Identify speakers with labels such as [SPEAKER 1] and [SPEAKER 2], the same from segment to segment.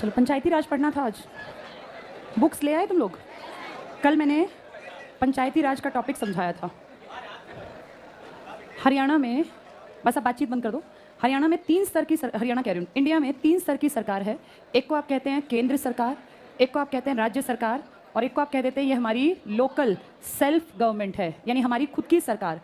[SPEAKER 1] चलो, पंचायती राज पढ़ना था आज। बुक्स ले आए तुम लोग? कल मैंने पंचायती राज का टॉपिक समझाया था। हरियाणा में, बस अब बातचीत बंद कर दो। हरियाणा में हरियाणा कह रही हूँ, इंडिया में 3 स्तर की सरकार है। एक को आप कहते हैं केंद्र सरकार, एक को आप कहते हैं राज्य सरकार, और एक को आप कह देते हैं ये हमारी लोकल सेल्फ गवर्नमेंट है, यानी हमारी खुद की सरकार।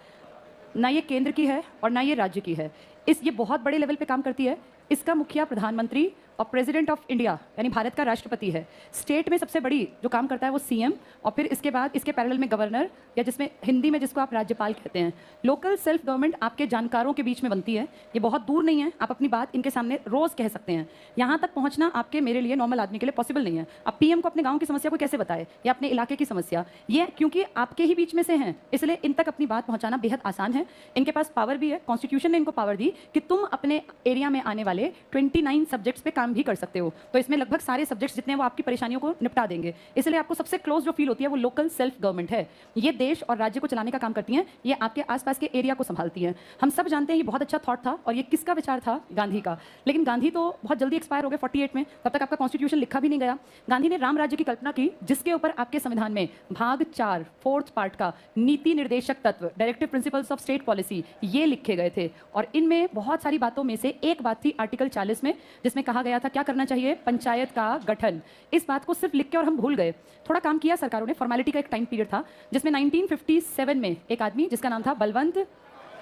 [SPEAKER 1] ना ये केंद्र की है और ना ये राज्य की है। ये बहुत बड़े लेवल पे काम करती है। इसका मुखिया प्रधानमंत्री और प्रेसिडेंट ऑफ इंडिया यानी भारत का राष्ट्रपति है। स्टेट में सबसे बड़ी जो काम करता है वो सीएम, और फिर इसके बाद इसके पैरेलल में गवर्नर, या जिसमें हिंदी में जिसको आप राज्यपाल कहते हैं। लोकल सेल्फ गवर्नमेंट आपके जानकारों के बीच में बनती है। ये बहुत दूर नहीं है, आप अपनी बात इनके सामने रोज कह सकते हैं। यहाँ तक पहुँचना आपके मेरे लिए, नॉर्मल आदमी के लिए पॉसिबल नहीं है। अब पीएम को अपने गाँव की समस्या को कैसे बताए, या अपने इलाके की समस्या, ये क्योंकि आपके ही बीच में से हैं, इसलिए इन तक अपनी बात पहुँचाना बेहद आसान है। इनके पास पावर भी है, कॉन्स्टिट्यूशन ने इनको पावर दी कि तुम अपने एरिया में आने वाले 29 सब्जेक्ट्स पे काम भी कर सकते हो। तो इसमें लगभग सारे सब्जेक्ट्स जितने वो आपकी परेशानियों को निपटा देंगे। इसलिए आपको सबसे क्लोज जो फील होती है वो लोकल सेल्फ गवर्नमेंट है। ये देश और राज्य को चलाने का काम करती हैं, ये आपके आसपास के एरिया को संभालती हैं। हम सब जानते हैं ये बहुत अच्छा थॉट था, और ये किसका विचार था? गांधी का। लेकिन गांधी तो बहुत जल्दी एक्सपायर हो गए 48 में, तब तक आपका कॉन्स्टिट्यूशन लिखा भी नहीं गया। गांधी ने राम राज्य की कल्पना की, जिसके ऊपर आपके संविधान में भाग 4 4th पार्ट का नीति निर्देशक तत्व, directive principles of state policy, ये लिखे गए थे। और इनमें बहुत सारी बातों में से एक बात थी आर्टिकल 40 में, जिसमें कहा गया था क्या करना चाहिए? पंचायत का गठन। इस बात को सिर्फ लिख के और हम भूल गए। थोड़ा काम किया सरकारों ने, फॉर्मेलिटी का एक टाइम पीरियड था, जिसमें 1957 में एक आदमी जिसका नाम था बलवंत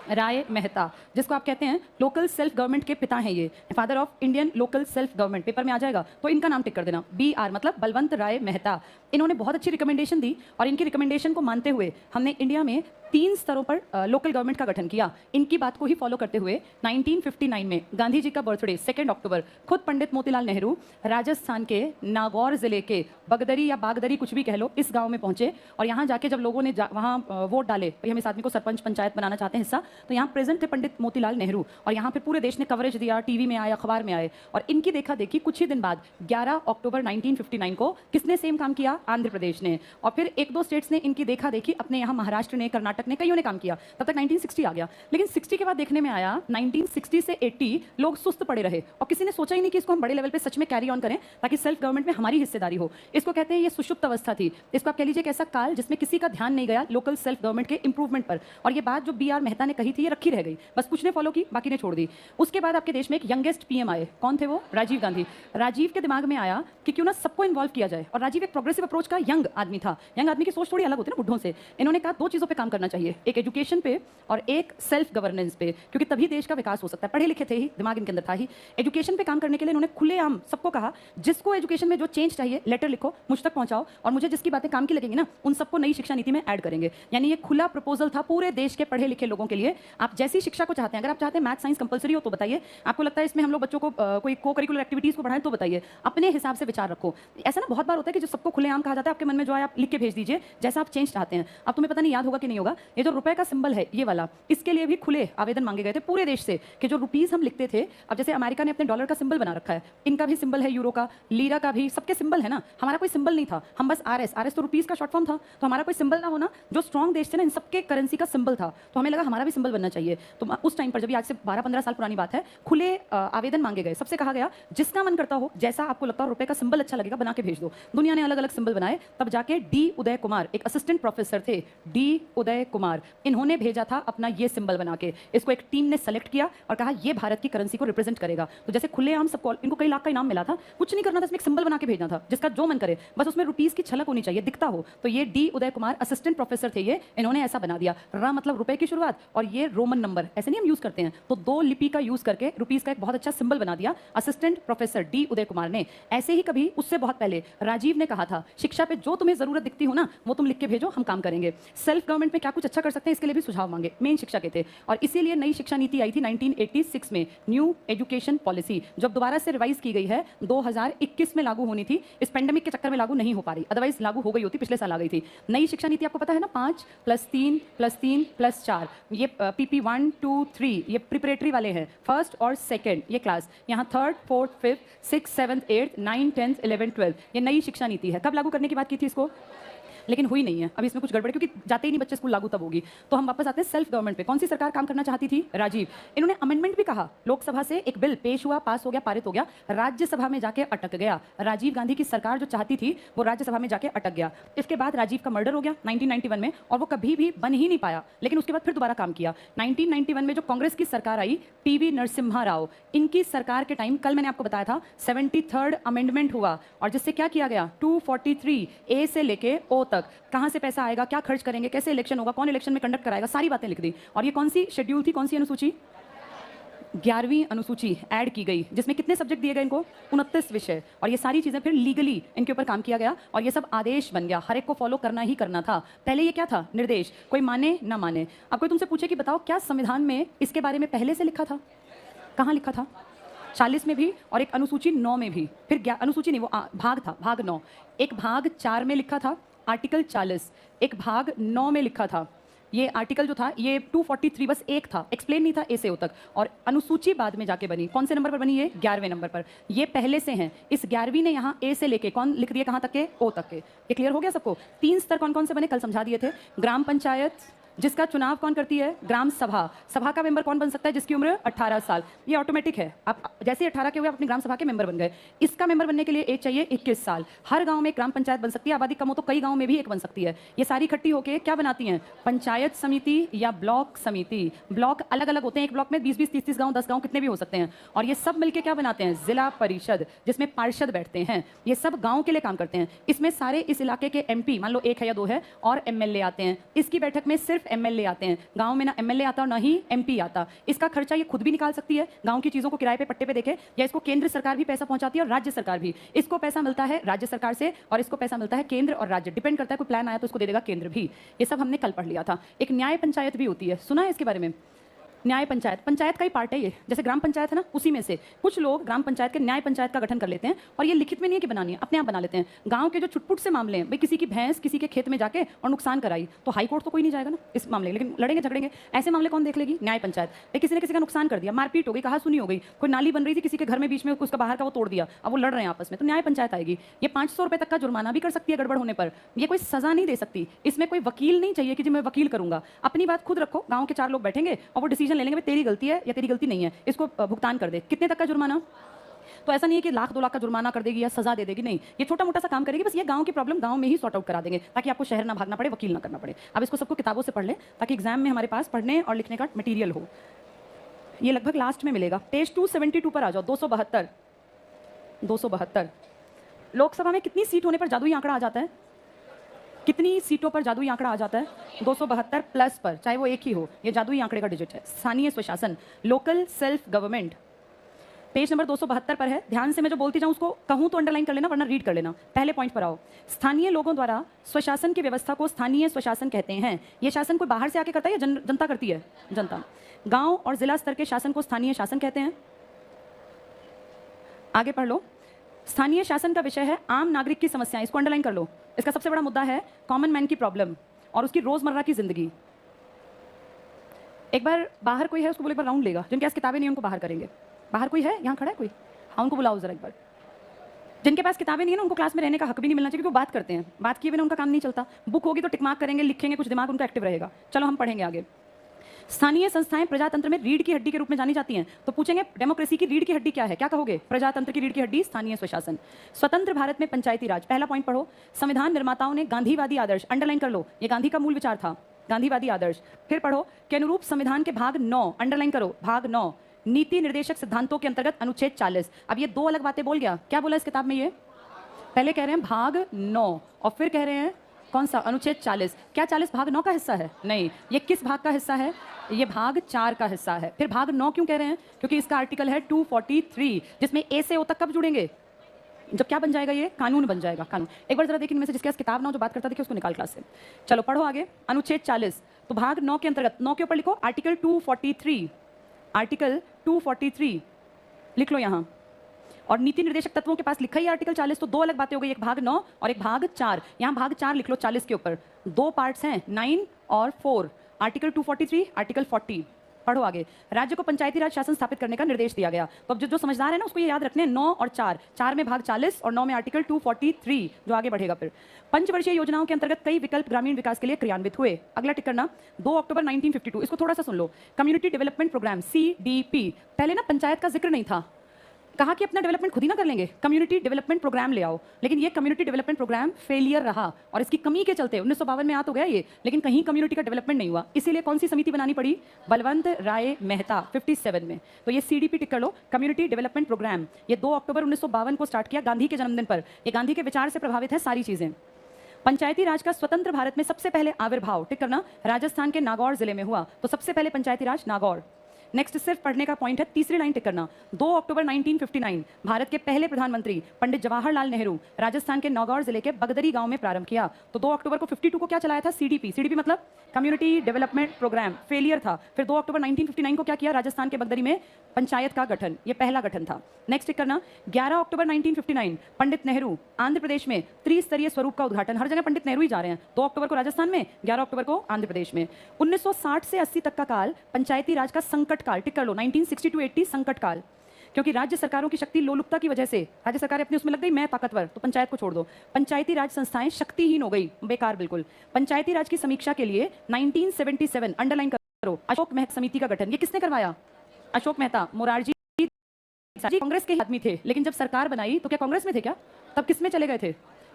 [SPEAKER 1] राय मेहता, जिसको आप कहते हैं लोकल सेल्फ गवर्नमेंट के पिता हैं, ये father of Indian local self government, paper में आ जाएगा तो इनका नाम टिक कर देना, BR मतलब बलवंत राय मेहता। इन्होंने बहुत अच्छी रिकमेंडेशन दी, और इनकी रिकमेंडेशन को मानते हुए हमने इंडिया में 3 स्तरों पर लोकल गवर्नमेंट का गठन किया। इनकी बात को ही फॉलो करते हुए 1959 में गांधी जी का बर्थडे 2 अक्टूबर, खुद पंडित मोतीलाल नेहरू राजस्थान के नागौर जिले के बगदरी या बागदरी कुछ भी कह लो, इस गांव में पहुंचे। और यहाँ जाके जब लोगों ने वहाँ वोट डाले, भाई हम इस आदमी को सरपंच पंचायत बनाना चाहते हैं हिस्सा, तो यहाँ प्रेजेंट थे पंडित मोतीलाल नेहरू, और यहाँ फिर पूरे देश ने कवरेज दिया, टीवी में आए, अखबार में आए। और इनकी देखा देखी कुछ ही दिन बाद 11 अक्टूबर 1959 को किसने सेम काम किया? आंध्र प्रदेश ने। और फिर 1-2 स्टेट्स ने इनकी देखा देखी, अपने यहाँ महाराष्ट्र ने, कर्नाटक ने, कईयों ने काम किया। तब तक 1960 आ गया। लेकिन 60 के बाद देखने में आया 1960 से 80 लोग सुस्त पड़े रहे, और किसी ने सोचा ही नहीं कि इसको हम बड़े लेवल पे सच में कैरी ऑन करें, ताकि सेल्फ गवर्नमेंट में हमारी हिस्सेदारी हो। इसको कहते हैं ये सुषुप्त अवस्था थी। इसको आप कह लीजिए एक ऐसा काल जिसमें किसी का ध्यान नहीं गया लोकल सेल्फ गवर्नमेंट के इंप्रूवमेंट पर। और ये बात जो BR मेहता ने कही थी, ये रखी रह गई, बस कुछ ने फॉलो की, बाकी ने छोड़ दी। उसके बाद आपके देश में एक यंगेस्ट PM आए। कौन थे वो? राजीव गांधी। राजीव के दिमाग में आया कि क्यों ना सबको इन्वॉल्व किया जाए, और राजीव एक प्रोग्रेसिव अप्रोच का यंग आदमी था। यंग आदमी की सोच थोड़ी अलग होती है ना बुढ़ों से। इन्होंने कहा 2 चीज़ों पे काम करना चाहिए, एक एजुकेशन पे और एक सेल्फ गवर्नेंस पे, क्योंकि तभी देश का विकास हो सकता है। पढ़े लिखे थे ही, दिमाग इनके अंदर था ही। एजुकेशन पे काम करने के लिए इन्होंने खुलेआम सबको कहा, जिसको एजुकेशन में जो चेंज चाहिए लेटर लिखो, मुझ तक पहुंचाओ, और मुझे जिसकी बातें काम की लगेंगी ना, उन सबको नई शिक्षा नीति में ऐड करेंगे। यानी ये खुला प्रपोजल था पूरे देश के पढ़े लिखे लोगों के लिए। आप जैसी शिक्षा को चाहते हैं, अगर आप चाहते हैं मैथ साइंस कंपलसरी हो तो बताइए, आपको लगता है इसमें हम लोग बच्चों को कोई को करिकुलर एक्टिविटीज को बढ़ाएं तो बताइए, अपने हिसाब से विचार रखो। ऐसा ना बहुत बार होता है कि जो सबको खुलेआम कहा जाता है, आपके मन में जो है आप लिख के भेज दीजिए जैसा आप चेंज चाहते हैं। अब तुम्हें पता नहीं याद होगा कि नहीं होगा, ये जो रुपए का सिंबल है ये वाला, इसके लिए भी खुले आवेदन मांगे गए थे पूरे देश से कि जो रुपीस हम लिखते थे, अब जैसे अमेरिका ने अपने डॉलर का सिंबल बना रखा है, इनका भी सिंबल है, यूरो का, लीरा का भी, सबके सिंबल है ना। हमारा कोई सिंबल नहीं था, हम बस RS तो रुपीस का शॉर्ट फॉर्म था, तो हमारा कोई सिंबल ना होना, जो स्ट्रॉन्ग देश थे ना, इन सबके करेंसी का सिंबल था, तो हमें लगा हमारा भी सिंबल बनना चाहिए। तो उस टाइम पर, जब आज से 12-15 साल पुरानी बात है, खुले आवेदन मांगे गए। सबसे कहा गया जिसका मन करता हो, जैसा आपको लगता हो रुपए का सिंबल अच्छा लगेगा, बना के भेज दो। दुनिया ने अलग अलग सिंबल बनाए। तब जाके D उदय कुमार, एक असिस्टेंट प्रोफेसर थे, D उदय कुमार, इन्होंने भेजा था अपना ये सिंबल बना के। इसको एक टीम ने सेलेक्ट किया और कहा ये भारत की करेंसी को रिप्रेजेंट करेगा। तो जैसे खुलेआम सबको, इनको कई लाख का इनाम मिला था, कुछ नहीं करना था, इसमें एक सिंबल बना के भेजना था, जिसका जो मन करे, बस उसमें रुपीस की छलक होनी चाहिए, दिखता हो। तो ये D Uday Kumar assistant professor थे, ये इन्होंने ऐसा बना दिया। र मतलब रुपए की शुरुआत, और ये रोमन नंबर, ऐसे नहीं हम यूज करते हैं, तो 2 लिपि का यूज करके रुपीस का एक बहुत अच्छा सिंबल बना दिया assistant professor D Uday Kumar ने। ऐसे ही कभी उससे बहुत पहले राजीव ने कहा था, शिक्षा पे जो तुम्हें जरूरत दिखती हो ना, वो तुम लिख के भेजो, हम काम करेंगे। सेल्फ गवर्नमेंट में क्या कुछ अच्छा कर सकते हैं, इसके लिए भी सुझाव मांगे, मेन शिक्षा के थे। और इसीलिए नई शिक्षा नीति आई थी 1986 में, न्यू एजुकेशन पॉलिसी, जब दोबारा से रिवाइज की गई है, 2021 में लागू होनी थी। इस पेंडेमिक के चक्कर में लागू नहीं हो पा रही, अदरवाइज लागू हो गई होती, पिछले साल आ गई थी। नई शिक्षा नीति आपको पता है ना, 5 + 3 + 3 + 4, ये PP 1 2 3, ये प्रिपरेटरी वाले हैं, फर्स्ट और सेकेंड ये क्लास, यहाँ 3rd 4th 5th 6th 7th 8th 9th 10th 11th 12th, ये नई शिक्षा नीति है। कब लागू करने की बात की थी इसको? लेकिन हुई नहीं है। अभी इसमें कुछ गड़बड़ है क्योंकि जाते ही नहीं बच्चे स्कूल, लागू तब होगी। तो हम वापस आते हैं सेल्फ गवर्नमेंट पे। कौन सी सरकार काम करना चाहती थी? राजीव। इन्होंने अमेंडमेंट भी कहा, लोकसभा से एक बिल पेश हुआ, पास हो गया, पारित हो गया, राज्यसभा में जाके अटक गया। राजीव गांधी की सरकार जो चाहती थी वो राज्यसभा में जाके अटक गया। इसके बाद राजीव का मर्डर हो गया 1991 में, और वो कभी भी बन ही नहीं पाया। लेकिन उसके बाद फिर दोबारा काम किया। 1991 में जो कांग्रेस की सरकार आई, पीवी नरसिम्हा राव, इनकी सरकार के टाइम, कल मैंने आपको बताया था, 73rd अमेंडमेंट हुआ, और जिससे क्या किया गया, 243 ए से लेके ओ तक, कहां से पैसा आएगा, क्या खर्च करेंगे, कैसे इलेक्शन होगा, कौन इलेक्शन में कंडक्ट कराएगा, सारी बातें लिख दी। और ये कौन सी शेड्यूल थी, कौन सी अनुसूची? 11वीं अनुसूची ऐड की गई, जिसमें कितने सब्जेक्ट दिए गए इनको? 29 विषय। और ये सारी चीजें फिर लीगली इनके ऊपर काम किया गया, और ये सब आदेश बन गया, हर एक को फॉलो करना ही करना था। पहले ये क्या था? निर्देश, कोई माने ना माने। अब कोई तुमसे पूछे कि बताओ क्या संविधान में इसके बारे में पहले से लिखा था? कहाँ लिखा था? 40 में भी, और एक अनुसूची 9 में भी। फिर अनुसूची नहीं, वो भाग था, भाग 9। एक भाग 4 में लिखा था आर्टिकल 40, एक भाग 9 में लिखा था। ये आर्टिकल जो था ये 243 बस एक था, एक्सप्लेन नहीं था ए से ओ तक। और अनुसूची बाद में जाके बनी, कौन से नंबर पर बनी? ये 11वें नंबर पर। ये पहले से हैं। इस 11वीं ने यहाँ ए से लेके कौन लिख दिया, कहाँ तक के? ओ तक के। ये क्लियर हो गया सबको? 3 स्तर कौन कौन से बने, कल समझा दिए थे। ग्राम पंचायत, जिसका चुनाव कौन करती है? ग्राम सभा। सभा का मेंबर कौन बन सकता है? जिसकी उम्र 18 साल। ये ऑटोमेटिक है, आप जैसे 18 के हुए आप अपनी ग्राम सभा के मेंबर बन गए। इसका मेंबर बनने के लिए एज चाहिए 21 साल। हर गांव में एक ग्राम पंचायत बन सकती है, आबादी कम हो तो कई गांव में भी एक बन सकती है। ये सारी इकट्ठी होकर क्या बनाती हैं? पंचायत समिति या ब्लॉक समिति। ब्लॉक अलग अलग होते हैं, एक ब्लॉक में 20-20, 30-30 गाँव, 10 गाँव, कितने भी हो सकते हैं। और ये सब मिलकर क्या बनाते हैं? जिला परिषद, जिसमें पार्षद बैठते हैं। ये सब गाँव के लिए काम करते हैं। इसमें सारे इस इलाके के MP, मान लो 1 है या 2 है, और MLA आते हैं। इसकी बैठक में सिर्फ MLA आते हैं। गांव में ना MLA आता और ना ही MP आता। इसका खर्चा ये खुद भी निकाल सकती है, गांव की चीजों को किराए पे पट्टे पे देखे, या इसको केंद्र सरकार भी पैसा पहुंचाती है और राज्य सरकार भी। इसको पैसा मिलता है राज्य सरकार से, और इसको पैसा मिलता है केंद्र और राज्य, डिपेंड करता है। कोई प्लान आया तो उसको दे देगा केंद्र भी। ये सब हमने कल पढ़ लिया था। एक न्याय पंचायत भी होती है, सुना है इसके बारे में? न्याय पंचायत, पंचायत का ही पार्ट है ये, जैसे ग्राम पंचायत है ना, उसी में से कुछ लोग ग्राम पंचायत के न्याय पंचायत का गठन कर लेते हैं, और ये लिखित में नहीं है कि बनानी है, अपने आप बना लेते हैं। गांव के जो छुटपुट से मामले हैं, भाई किसी की भैंस किसी के खेत में जाके और नुकसान कराई, तो हाई कोर्ट तो कोई नहीं जाएगा ना इस मामले, लेकिन लड़ेंगे झगड़ेंगे, ऐसे मामले कौन देख लेगी? न्याय पंचायत। भाई किसी ने किसी का नुकसान कर दिया, मारपीट हो गई, कहा सुनी हो गई, कोई नाली बन रही थी किसी के घर में बीच में, उसका बाहर का वो तोड़ दिया, अब वो लड़ रहे हैं आपस में, तो न्याय पंचायत आएगी। ये 500 रुपए तक का जुर्माना भी कर सकती है गड़बड़ होने पर। ये कोई सजा नहीं दे सकती, इसमें कोई वकील नहीं चाहिए कि जी मैं वकील करूंगा। अपनी बात खुद रखो, गांव के 4 लोग बैठेंगे और वो डिसीजन ले लेंगे, तेरी गलती है या तेरी गलती नहीं है, इसको भुगतान कर दे। कितने तक का जुर्माना? तो ऐसा नहीं है कि 1,00,000 2 लाख का जुर्माना कर देगी या सजा दे देगी, नहीं, ये छोटा मोटा सा काम करेगी। बस ये गांव की प्रॉब्लम गांव में ही सॉर्ट आउट करा देंगे, ताकि आपको शहर ना भागना पड़े, वकील ना करना पड़े। अब इसको सबको किताबों से पढ़ लें, ताकि एग्जाम में हमारे पास पढ़ने और लिखने का मटेरियल हो। ये लगभग लास्ट में मिलेगा। पेज 272 पर आ जाओ। 272 लोकसभा में कितनी सीट होने पर जादुई आंकड़ा आ जाता है? कितनी सीटों पर जादुई आंकड़ा आ जाता है? 272 प्लस पर, चाहे वो एक ही हो, ये जादुई आंकड़े का डिजिट है। स्थानीय स्वशासन, local self government, page number 272 पर है। ध्यान से मैं जो बोलती जाऊं उसको कहूं तो अंडरलाइन कर लेना, वरना रीड कर लेना। पहले पॉइंट पर आओ। स्थानीय लोगों द्वारा स्वशासन की व्यवस्था को स्थानीय स्वशासन कहते हैं। ये शासन कोई बाहर से आके करता है या जनता करती है? जनता। गांव और जिला स्तर के शासन को स्थानीय शासन कहते हैं। आगे पढ़ लो। स्थानीय शासन का विषय है आम नागरिक की समस्याएं, इसको अंडरलाइन कर लो। इसका सबसे बड़ा मुद्दा है कॉमन मैन की प्रॉब्लम और उसकी रोजमर्रा की जिंदगी। एक बार बाहर कोई है, उसको बोले एक बार राउंड लेगा। जिनके पास किताबें नहीं उनको बाहर करेंगे। बाहर कोई है? यहाँ खड़ा है कोई? हाँ, उनको बुलाओ जरा एक बार। जिनके पास किताबें नहीं है ना, उनको क्लास में रहने का हक भी नहीं मिलना चाहिए, क्योंकि वो बात करते हैं, बात किए बिना उनका काम नहीं चलता। बुक होगी तो टिक मार्क करेंगे, लिखेंगे, कुछ दिमाग उनका एक्टिव रहेगा। चलो हम पढ़ेंगे आगे। स्थानीय संस्थाएं प्रजातंत्र में रीढ़ की हड्डी के रूप में जानी जाती हैं। तो पूछेंगे डेमोक्रेसी की रीढ़ की हड्डी क्या है? क्या कहोगे? प्रजातंत्र की रीढ़ की हड्डी स्थानीय स्वशासन। स्वतंत्र भारत में पंचायती राज, पहला पॉइंट पढ़ो। संविधान निर्माताओं ने गांधीवादी आदर्श, अंडरलाइन कर लो, ये गांधी का मूल विचार था, गांधीवादी आदर्श। फिर पढ़ो के अनुरूप संविधान के भाग 9, अंडरलाइन करो, भाग 9, नीति निर्देशक सिद्धांतों के अंतर्गत अनुच्छेद 40। अब ये 2 अलग बातें बोल गया। क्या बोला इस किताब में? ये पहले कह रहे हैं भाग 9 और फिर कह रहे हैं कौन सा? अनुच्छेद 40। क्या 40 भाग 9 का हिस्सा है? नहीं। ये किस भाग का हिस्सा है? ये भाग 4 का हिस्सा है। फिर भाग 9 क्यों कह रहे हैं? क्योंकि इसका आर्टिकल है 243, जिसमें ए से ओ तक कब जुड़ेंगे? जब क्या बन जाएगा? ये कानून बन जाएगा। कानून एक बार जरा देखिए, इनमें से जिसके पास किताब ना हो, जो बात करता देखिए, उसको निकाल क्लास से। चलो पढ़ो आगे। अनुच्छेद 40, तो भाग 9 के अंतर्गत, 9 के ऊपर लिखो आर्टिकल 243, आर्टिकल 243 लिख लो यहाँ। और नीति निर्देशक तत्वों के पास लिखा ही आर्टिकल 40, तो 2 अलग बातें हो गई, एक भाग 9 और एक भाग 4। यहाँ भाग 4 लिख लो 40 के ऊपर। 2 पार्ट्स हैं, 9 और 4, आर्टिकल 243, आर्टिकल 40। पढ़ो आगे। राज्य को पंचायती राज शासन स्थापित करने का निर्देश दिया गया। तो अब जो समझदार है ना उसको ये याद रखने 9 और 4, 4 में भाग 40 और 9 में आर्टिकल 243 जो आगे बढ़ेगा। फिर पंचवर्षीय योजनाओं के अंतर्गत कई विकल्प ग्रामीण विकास के लिए क्रियान्वित हुए। अगला टिक करना 2 अक्टूबर 1952, इसको थोड़ा सा सुन लो। कम्युनिटी डेवलपमेंट प्रोग्राम CDP, पहले ना पंचायत का जिक्र नहीं था, कहा कि अपना डेवलपमेंट खुद ही ना कर लेंगे, कम्युनिटी डेवलपमेंट प्रोग्राम ले आओ। लेकिन ये कम्युनिटी डेवलपमेंट प्रोग्राम फेलियर रहा और इसकी कमी के चलते 1952 में आ तो गया ये, लेकिन कहीं कम्युनिटी का डेवलपमेंट नहीं हुआ। इसीलिए कौन सी समिति बनानी पड़ी? बलवंत राय मेहता 57 में। तो ये CDP टिक कर लो, कम्युनिटी डेवलपमेंट प्रोग्राम। ये 2 अक्टूबर 1952 को स्टार्ट किया गांधी के जन्मदिन पर। ये गांधी के विचार से प्रभावित है सारी चीजें। पंचायती राज का स्वतंत्र भारत में सबसे पहले आविर्भाव टिक करना राजस्थान के नागौर जिले में हुआ। तो सबसे पहले पंचायती राज नागौर। नेक्स्ट सिर्फ पढ़ने का पॉइंट है, तीसरी लाइन टिक करना 2 अक्टूबर 1959 भारत के पहले प्रधानमंत्री पंडित जवाहरलाल नेहरू राजस्थान के नागौर जिले के बगदरी गांव में प्रारंभ किया। तो 2 अक्टूबर को 52 को क्या चलाया था? CDP मतलब कम्युनिटी डेवलपमेंट प्रोग्राम, फेलियर था। फिर 2 अक्टूबर 1959 को क्या किया? राजस्थान के बगदरी में पंचायत का गठन, ये पहला गठन था। नेक्स्ट टिक करना 11 अक्टूबर 1959 पंडित नेहरू आंध्र प्रदेश में त्रिस्तरीय स्वरूप का उद्घाटन। हर जगह पंडित नेहरू ही जा रहे हैं। 2 अक्टूबर को राजस्थान में, 11 अक्टूबर को आंध्र प्रदेश में। 1960 से 80 तक का काल पंचायती राज का संकट काल टिक कर लो, 1960 to 80 संकट काल। क्योंकि राज्य सरकारों की शक्ति लोलुपता की वजह से राज्य सरकारें अपनी उसमें लग गई, मैं ताकतवर तो पंचायत को छोड़ दो। पंचायती राज संस्थाएं शक्तिहीन हो गई, बेकार बिल्कुल। पंचायती राज की समीक्षा के लिए 1977 अंडरलाइन करो, अशोक मेहता समिति का गठन। ये किसने करवाया? अशोक मेहता। मोरारजी कांग्रेस के आदमी थे, लेकिन जब सरकार बनाई तो क्या कांग्रेस में थे क्या? तब किस में चले गए थे?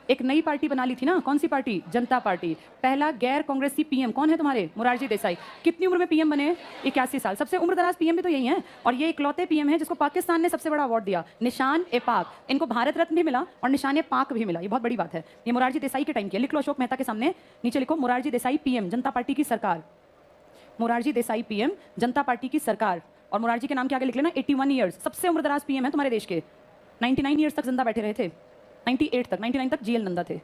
[SPEAKER 1] एक नई पार्टी बना ली थी ना, कौन सी पार्टी? जनता पार्टी। पहला गैर कांग्रेसी PM कौन है तुम्हारे? मोरारजी देसाई। कितनी उम्र में PM बने? 81 साल। सबसे उम्रदराज PM भी तो यही है, और ये इकलौते PM है जिसको पाकिस्तान ने सबसे बड़ा अवार्ड दिया, निशान-ए-पाक। इनको भारत रत्न भी मिला और निशान-ए-पाक भी मिला, ये बहुत बड़ी बात है। ये मोरारजी देसाई के टाइम की, लिख लो अशोक मेहता के सामने, नीचे लिखो मोरारजी देसाई PM, जनता पार्टी की सरकार। मोरारजी देसाई PM, जनता पार्टी की सरकार। और मोरारजी के नाम के आगे लिख लेना 81 ईयर्स। सबसे उम्रदराज PM है तुम्हारे देश के। 99 ईयर्स तक जिंदा बैठे रहे थे, 98 तक, 99 तक GL नंदा थे।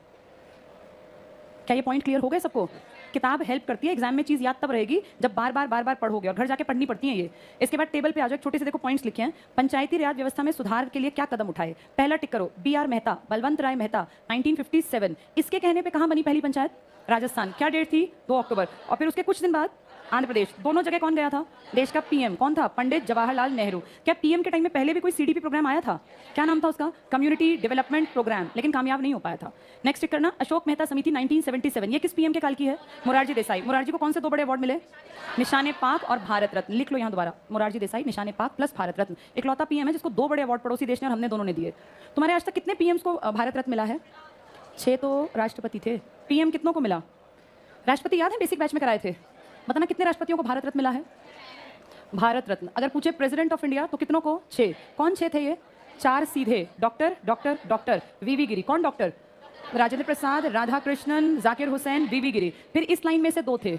[SPEAKER 1] क्या ये पॉइंट क्लियर हो गए सबको? किताब हेल्प करती है, एग्जाम में चीज याद तब रहेगी जब बार बार पढ़ोगे, और घर जाके पढ़नी पड़ती है ये। इसके बाद टेबल पे आ जाओ, छोटे से देखो पॉइंट्स लिखे हैं। पंचायती राज व्यवस्था में सुधार के लिए क्या कदम उठाए? पहला टिक करो BR मेहता, बलवंत राय मेहता 1957। इसके कहने पे कहां बनी पहली पंचायत? राजस्थान। क्या डेट थी? 2 अक्टूबर। और फिर उसके कुछ दिन बाद आंध्र प्रदेश। दोनों जगह कौन गया था? देश का PM कौन था? पंडित जवाहरलाल नेहरू। क्या PM के टाइम में पहले भी कोई CDP प्रोग्राम आया था? क्या नाम था उसका? कम्युनिटी डेवलपमेंट प्रोग्राम, लेकिन कामयाब नहीं हो पाया था। नेक्स्ट टिक करना अशोक मेहता समिति 1977। ये किस PM के काल की है? मोरारजी देसाई। मोरारजी को कौन से 2 बड़े अवार्ड मिले? निशान-ए-पाक और भारत रत्न। लिख लो यहाँ दोबारा, मोरारजी देसाई, निशान-ए-पाक प्लस भारत रत्न। इकलौता PM है जिसको 2 बड़े अवार्ड पड़ोसी देश ने और हमने दोनों ने दिए। तुम्हारे आज तक कितने PMs को भारत रत्न मिला है? 6 तो राष्ट्रपति थे। PM कितनों को मिला? राष्ट्रपति याद है बेसिक बैच में कराए थे? बताना कितने राष्ट्रपतियों को भारत रत्न मिला है? भारत रत्न। अगर पूछे प्रेसिडेंट ऑफ इंडिया तो कितनों को? 6। कौन 6 थे ये? 4 सीधे, डॉक्टर VV गिरी। कौन डॉक्टर? राजेंद्र प्रसाद, राधाकृष्णन, जाकिर हुसैन, VV गिरी। फिर इस लाइन में से 2 थे,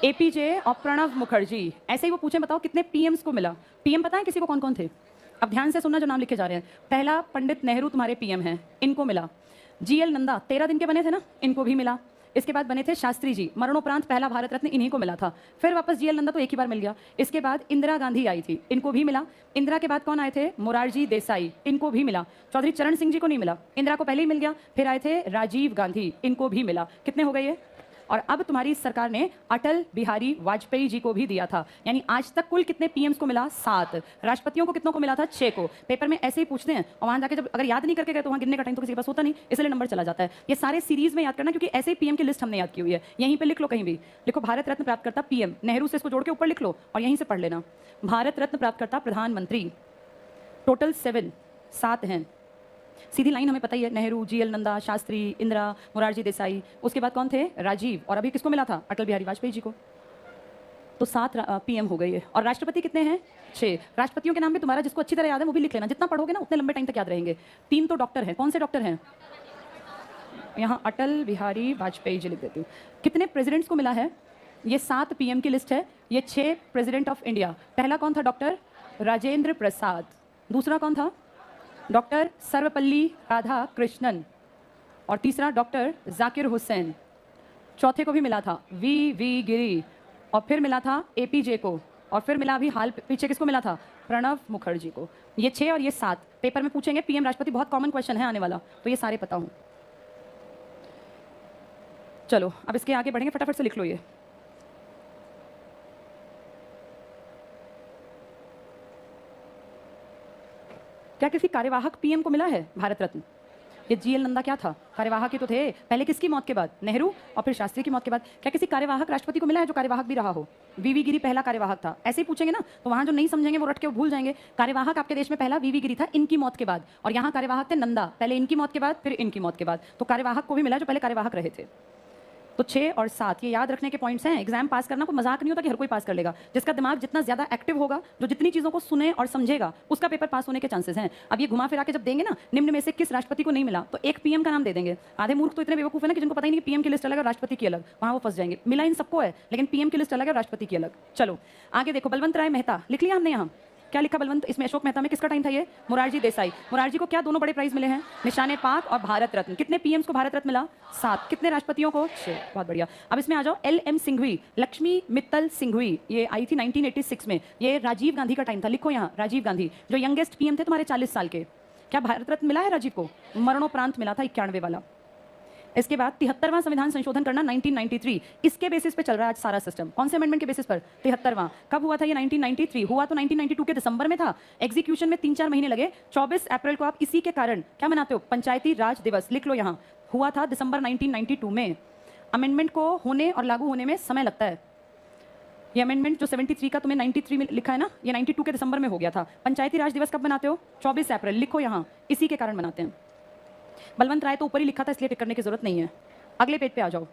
[SPEAKER 1] APJ और प्रणब मुखर्जी। ऐसे ही वो पूछे बताओ कितने PMs को मिला? PM पता है किसी को कौन कौन थे? अब ध्यान से सुनना जो नाम लिखे जा रहे हैं। पहला पंडित नेहरू तुम्हारे PM हैं, इनको मिला। GL नंदा 13 दिन के बने थे ना, इनको भी मिला। इसके बाद बने थे शास्त्री जी, मरणोपरांत पहला भारत रत्न इन्हीं को मिला था। फिर वापस GL नंदा तो एक ही बार मिल गया। इसके बाद इंदिरा गांधी आई थी, इनको भी मिला। इंदिरा के बाद कौन आए थे? मोरारजी देसाई, इनको भी मिला। चौधरी चरण सिंह जी को नहीं मिला, इंदिरा को पहले ही मिल गया। फिर आए थे राजीव गांधी, इनको भी मिला। कितने हो गए ये? और अब तुम्हारी सरकार ने अटल बिहारी वाजपेयी जी को भी दिया था। यानी आज तक कुल कितने PMs को मिला? 7। राष्ट्रपतियों को कितनों को मिला था? 6 को। पेपर में ऐसे ही पूछते हैं और वहां जाके जब अगर याद नहीं करके गए तो वहां गिनने का टाइम तो किसी के पास होता नहीं, इसलिए नंबर चला जाता है। ये सारे सीरीज में याद करना, क्योंकि ऐसे ही PM की लिस्ट हमने याद की हुई है। यहीं पे लिख लो, कहीं भी लिखो भारत रत्न प्राप्त करता PM, नेहरू से इसको जोड़ के ऊपर लिख लो और यहीं से पढ़ लेना। भारत रत्न प्राप्त करता प्रधानमंत्री, टोटल 7 हैं। सीधी लाइन हमें पता ही है, नेहरू, GL नंदा, शास्त्री, इंदिरा, मोरारजी देसाई। उसके बाद कौन थे? राजीव। और अभी किसको मिला था? अटल बिहारी वाजपेयी जी को। तो 7 PM हो गई है। और राष्ट्रपति कितने हैं? 6। राष्ट्रपतियों के नाम भी तुम्हारा जिसको अच्छी तरह याद है वो भी लिख लेना, जितना पढ़ोगे ना उतने लंबे टाइम तक याद रहेंगे। 3 तो डॉक्टर हैं। कौन से डॉक्टर हैं? यहाँ अटल बिहारी वाजपेयी जी लिख देती हूँ। कितने प्रेसिडेंट्स को मिला है? ये 7 PM की लिस्ट है। ये 6 प्रेसिडेंट ऑफ इंडिया। पहला कौन था? डॉक्टर राजेंद्र प्रसाद। दूसरा कौन था? डॉक्टर सर्वपल्ली राधाकृष्णन। और तीसरा डॉक्टर जाकिर हुसैन। चौथे को भी मिला था VV गिरी। और फिर मिला था APJ को। और फिर मिला अभी हाल पीछे किसको मिला था? प्रणब मुखर्जी को। ये 6 और ये 7 पेपर में पूछेंगे। PM राष्ट्रपति बहुत कॉमन क्वेश्चन है आने वाला, तो ये सारे पता हूं। चलो अब इसके आगे बढ़ेंगे, फटाफट से लिख लो ये। क्या किसी कार्यवाहक पीएम को मिला है भारत रत्न? ये जीएल नंदा क्या था? कार्यवाहक ही तो थे। पहले किसकी मौत के बाद? नेहरू और फिर शास्त्री की मौत के बाद। क्या किसी कार्यवाहक राष्ट्रपति को मिला है जो कार्यवाहक भी रहा हो? वीवी गिरी पहला कार्यवाहक था। ऐसे ही पूछेंगे ना तो वहां जो नहीं समझेंगे वो रट के भूल जाएंगे। कार्यवाहक आपके देश में पहला वीवी गिरी था इनकी मौत के बाद, और यहाँ कार्यवाहक थे नंदा, पहले इनकी मौत के बाद फिर इनकी मौत के बाद। तो कार्यवाहक को भी मिला जो पहले कार्यवाहक रहे थे। तो 6 और 7 ये याद रखने के पॉइंट्स हैं। एग्जाम पास करना कोई मजाक नहीं होता कि हर कोई पास कर लेगा। जिसका दिमाग जितना ज्यादा एक्टिव होगा, जो जितनी चीजों को सुने और समझेगा, उसका पेपर पास होने के चांसेस हैं। अब ये घुमा फिरा के जब देंगे ना, निम्न में से किस राष्ट्रपति को नहीं मिला, तो एक पीएम का नाम दे देंगे। आधे मूर्ख तो इतने बेवकूफ है ना कि जिनको पता ही नहीं कि पीएम की लिस्ट अलग और राष्ट्रपति की अलग, वहां वो फंस जाएंगे। मिला इन सबको है, लेकिन पीएम की लिस्ट अलग है, राष्ट्रपति की अलग। चलो आगे देखो, बलवंत राय मेहता लिख लिया हमने यहाँ। क्या लिखा बलवंत? इसमें अशोक मेहता में किसका टाइम था ये? मोरारजी देसाई। मोरारजी को क्या दोनों बड़े प्राइज मिले हैं? निशाने पाक और भारत रत्न। कितने पीएम्स को भारत रत्न मिला? 7। कितने राष्ट्रपतियों को? 6। बहुत बढ़िया। अब इसमें आ जाओ, LM सिंघवी, लक्ष्मी मित्तल सिंघवी, ये आई थी 1986 में। ये राजीव गांधी का टाइम था। लिखो यहाँ, राजीव गांधी जो यंगेस्ट पीएम थे तुम्हारे 40 साल के। क्या भारत रत्न मिला है राजीव को? मरणोपरांत मिला था, 91 वाला। इसके बाद 73वां संविधान संशोधन करना 1993, इसके बेसिस पे चल रहा है आज सारा सिस्टम। कौन से अमेंडमेंट के बेसिस पर? 73वां। कब हुआ था ये? 1993। हुआ तो 1992 के दिसंबर में था। एग्जीक्यूशन में 3-4 महीने लगे। 24 अप्रैल को आप इसी के कारण क्या मनाते हो? पंचायती राज दिवस। लिख लो यहाँ, हुआ था दिसंबर 1992 में। अमेंडमेंट को होने और लागू होने में समय लगता है। ये अमेंडमेंट जो 73 का तुम्हें 93 में लिखा है ना, ये 92 के दिसंबर में हो गया था। पंचायती राज दिवस कब मनाते हो? 24 अप्रैल। लिखो यहाँ, इसी के कारण मनाते हैं। बलवंत राय तो ऊपर ही लिखा था, इसलिए टिक करने की जरूरत नहीं है। अगले पेज पे आ जाओ।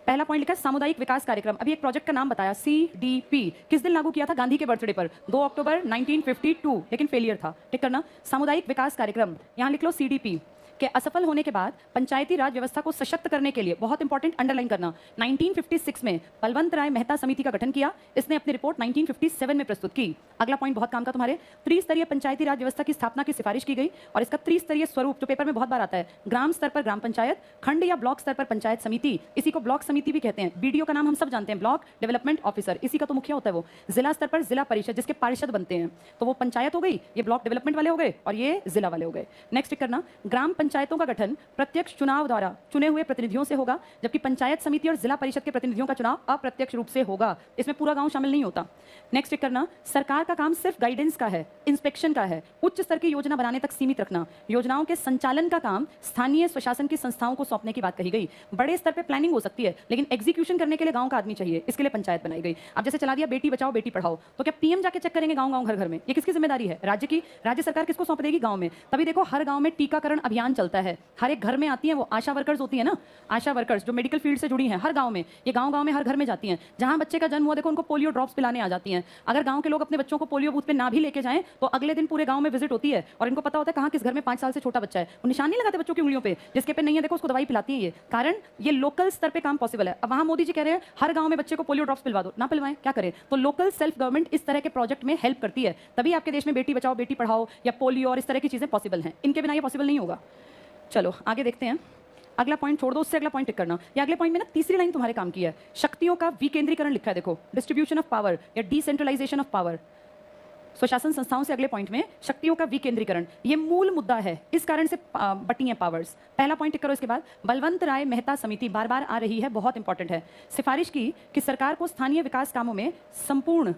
[SPEAKER 1] पहला पॉइंट लिखा है सामुदायिक विकास कार्यक्रम। अभी एक प्रोजेक्ट का नाम बताया, CDP। किस दिन लागू किया था? गांधी के बर्थडे पर, 2 अक्टूबर 1952, लेकिन फेलियर था। टिक करना। सामुदायिक विकास कार्यक्रम, यहाँ लिख लो CDP के असफल होने के बाद पंचायती राज व्यवस्था को सशक्त करने के लिए, बहुत इंपॉर्टेंट अंडरलाइन करना, 1956 में बलवंत राय मेहता समिति का गठन किया। इसने अपनी रिपोर्ट 1957 में प्रस्तुत की। अगला पॉइंट बहुत काम का तुम्हारे, त्रिस्तरीय पंचायती राज व्यवस्था की स्थापना की सिफारिश की गई, और इसका त्रिस्तरीय स्वरूप जो पेपर में बहुत बार आता है, ग्राम स्तर पर ग्राम पंचायत, खंड या ब्लॉक स्तर पर पंचायत समिति, इसी को ब्लॉक समिति भी कहते हैं। बीडीओ का नाम हम सब जानते हैं, ब्लॉक डेवलपमेंट ऑफिसर, इसी का तो मुखिया होता है वो। जिला स्तर पर जिला परिषद, जिसके पार्षद बनते हैं, तो वो पंचायत हो गई, ये ब्लॉक डेवलपमेंट वाले हो गए, और ये जिला वाले हो गए। नेक्स्ट करना, ग्राम पंचायतों का गठन प्रत्यक्ष चुनाव द्वारा चुने हुए प्रतिनिधियों से होगा, जबकि पंचायत समिति और जिला परिषद के प्रतिनिधियों का चुनाव अप्रत्यक्ष रूप से होगा। इसमें पूरा गांव शामिल नहीं होता। नेक्स्ट करना, सरकार का काम सिर्फ गाइडेंस का है, इंस्पेक्शन का है, उच्च स्तर की योजना बनाने तक सीमित रखना। योजनाओं के संचालन का काम स्थानीय स्वशासन की संस्थाओं को सौंपने की बात कही गई। बड़े स्तर पर प्लानिंग हो सकती है, लेकिन एग्जीक्यूशन करने के लिए गांव का आदमी चाहिए, इसके लिए पंचायत बनाई गई। अब जैसे चला दिया बेटी बचाओ बेटी पढ़ाओ, तो क्या पीएम जाके चेक करेंगे गांव गांव घर घर में? ये किसकी जिम्मेदारी है? राज्य की। राज्य सरकार किसको सौंप देगी? गांव में। तभी देखो हर गांव में टीकाकरण अभियान चलता है, हर एक घर में आती है वो आशा वर्कर्स होती है ना, आशा वर्कर्स जो मेडिकल फील्ड से जुड़ी हैं, हर गांव में, ये गांव-गांव में हर घर में जाती हैं। जहां बच्चे का जन्म हुआ देखो उनको पोलियो ड्रॉप्स पिलाने आ जाती हैं। अगर गांव के लोग अपने बच्चों को पोलियो बूथ पे ना भी लेके जाएं तो अगले दिन पूरे गांव में विजिट होती है, और इनको पता होता है कहां किस घर में 5 साल से छोटा बच्चा है। वो निशान नहीं लगाते बच्चों की उंगलियों पे, जिसके पे नहीं है देखो उसको दवाई पिलाती है। ये कारण, ये लोकल स्तर पे काम पॉसिबल है। अब वहां मोदी जी कह रहे हैं हर गांव में बच्चे को पोलियो ड्रॉप्स पिलवा दो, ना पिलवाएं, क्या करें? तो लोकल सेल्फ गवर्नमेंट इस तरह के प्रोजेक्ट में हेल्प करती है, तभी आपके देश में बेटी बचाओ बेटी पढ़ाओ या पोलियो और इस तरह की चीजें पॉसिबल हैं। इनके बिना ये पॉसिबल नहीं होगा। चलो आगे देखते हैं। अगला पॉइंट छोड़ दो, उससे अगला पॉइंट टिक करना। या अगले पॉइंट में ना तीसरी लाइन तुम्हारे काम की है, शक्तियों का विकेंद्रीकरण लिखा है देखो, डिस्ट्रीब्यूशन ऑफ पावर या डिसेंट्रलाइजेशन ऑफ पावर। स्वशासन संस्थाओं से अगले पॉइंट में शक्तियों का विकेंद्रीकरण, ये मूल मुद्दा है, इस कारण से बटी हैं पावर्स। पहला पॉइंट टिक करो। इसके बाद बलवंत राय मेहता समिति बार बार आ रही है, बहुत इंपॉर्टेंट है। सिफारिश की कि सरकार को स्थानीय विकास कामों में संपूर्ण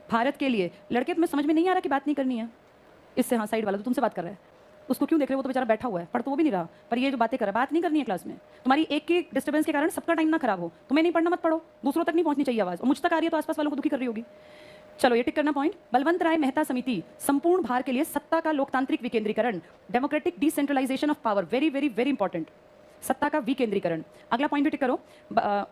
[SPEAKER 1] भारत के लिए, लड़के तुम्हें समझ में नहीं आ रहा कि बात नहीं करनी है इससे, हाँ साइड वाला तो तुमसे बात कर रहा है, उसको क्यों देख रहे हो? वो तो बेचारा बैठा हुआ है, पढ़ तो वो भी नहीं रहा, पर ये जो बातें कर रहा है, बात नहीं करनी है क्लास में। तुम्हारी एक की डिस्टर्बेंस के कारण सबका टाइम ना खराब हो। तुम्हें नहीं पढ़ना मत पढ़ो, दूसरों तक नहीं पहुंचनी चाहिए आवाज, और मुझ तक आ रही है तो आसपास वालों को दुखी कर रही होगी। चलो ये टिक करना पॉइंट। बलवंत राय मेहता समिति संपूर्ण भारत के लिए सत्ता का लोकतांत्रिक विकेंद्रीकरण, democratic decentralisation of power, very very very important, सत्ता का विकेंद्रीकरण। अगला पॉइंट भी टिक करो।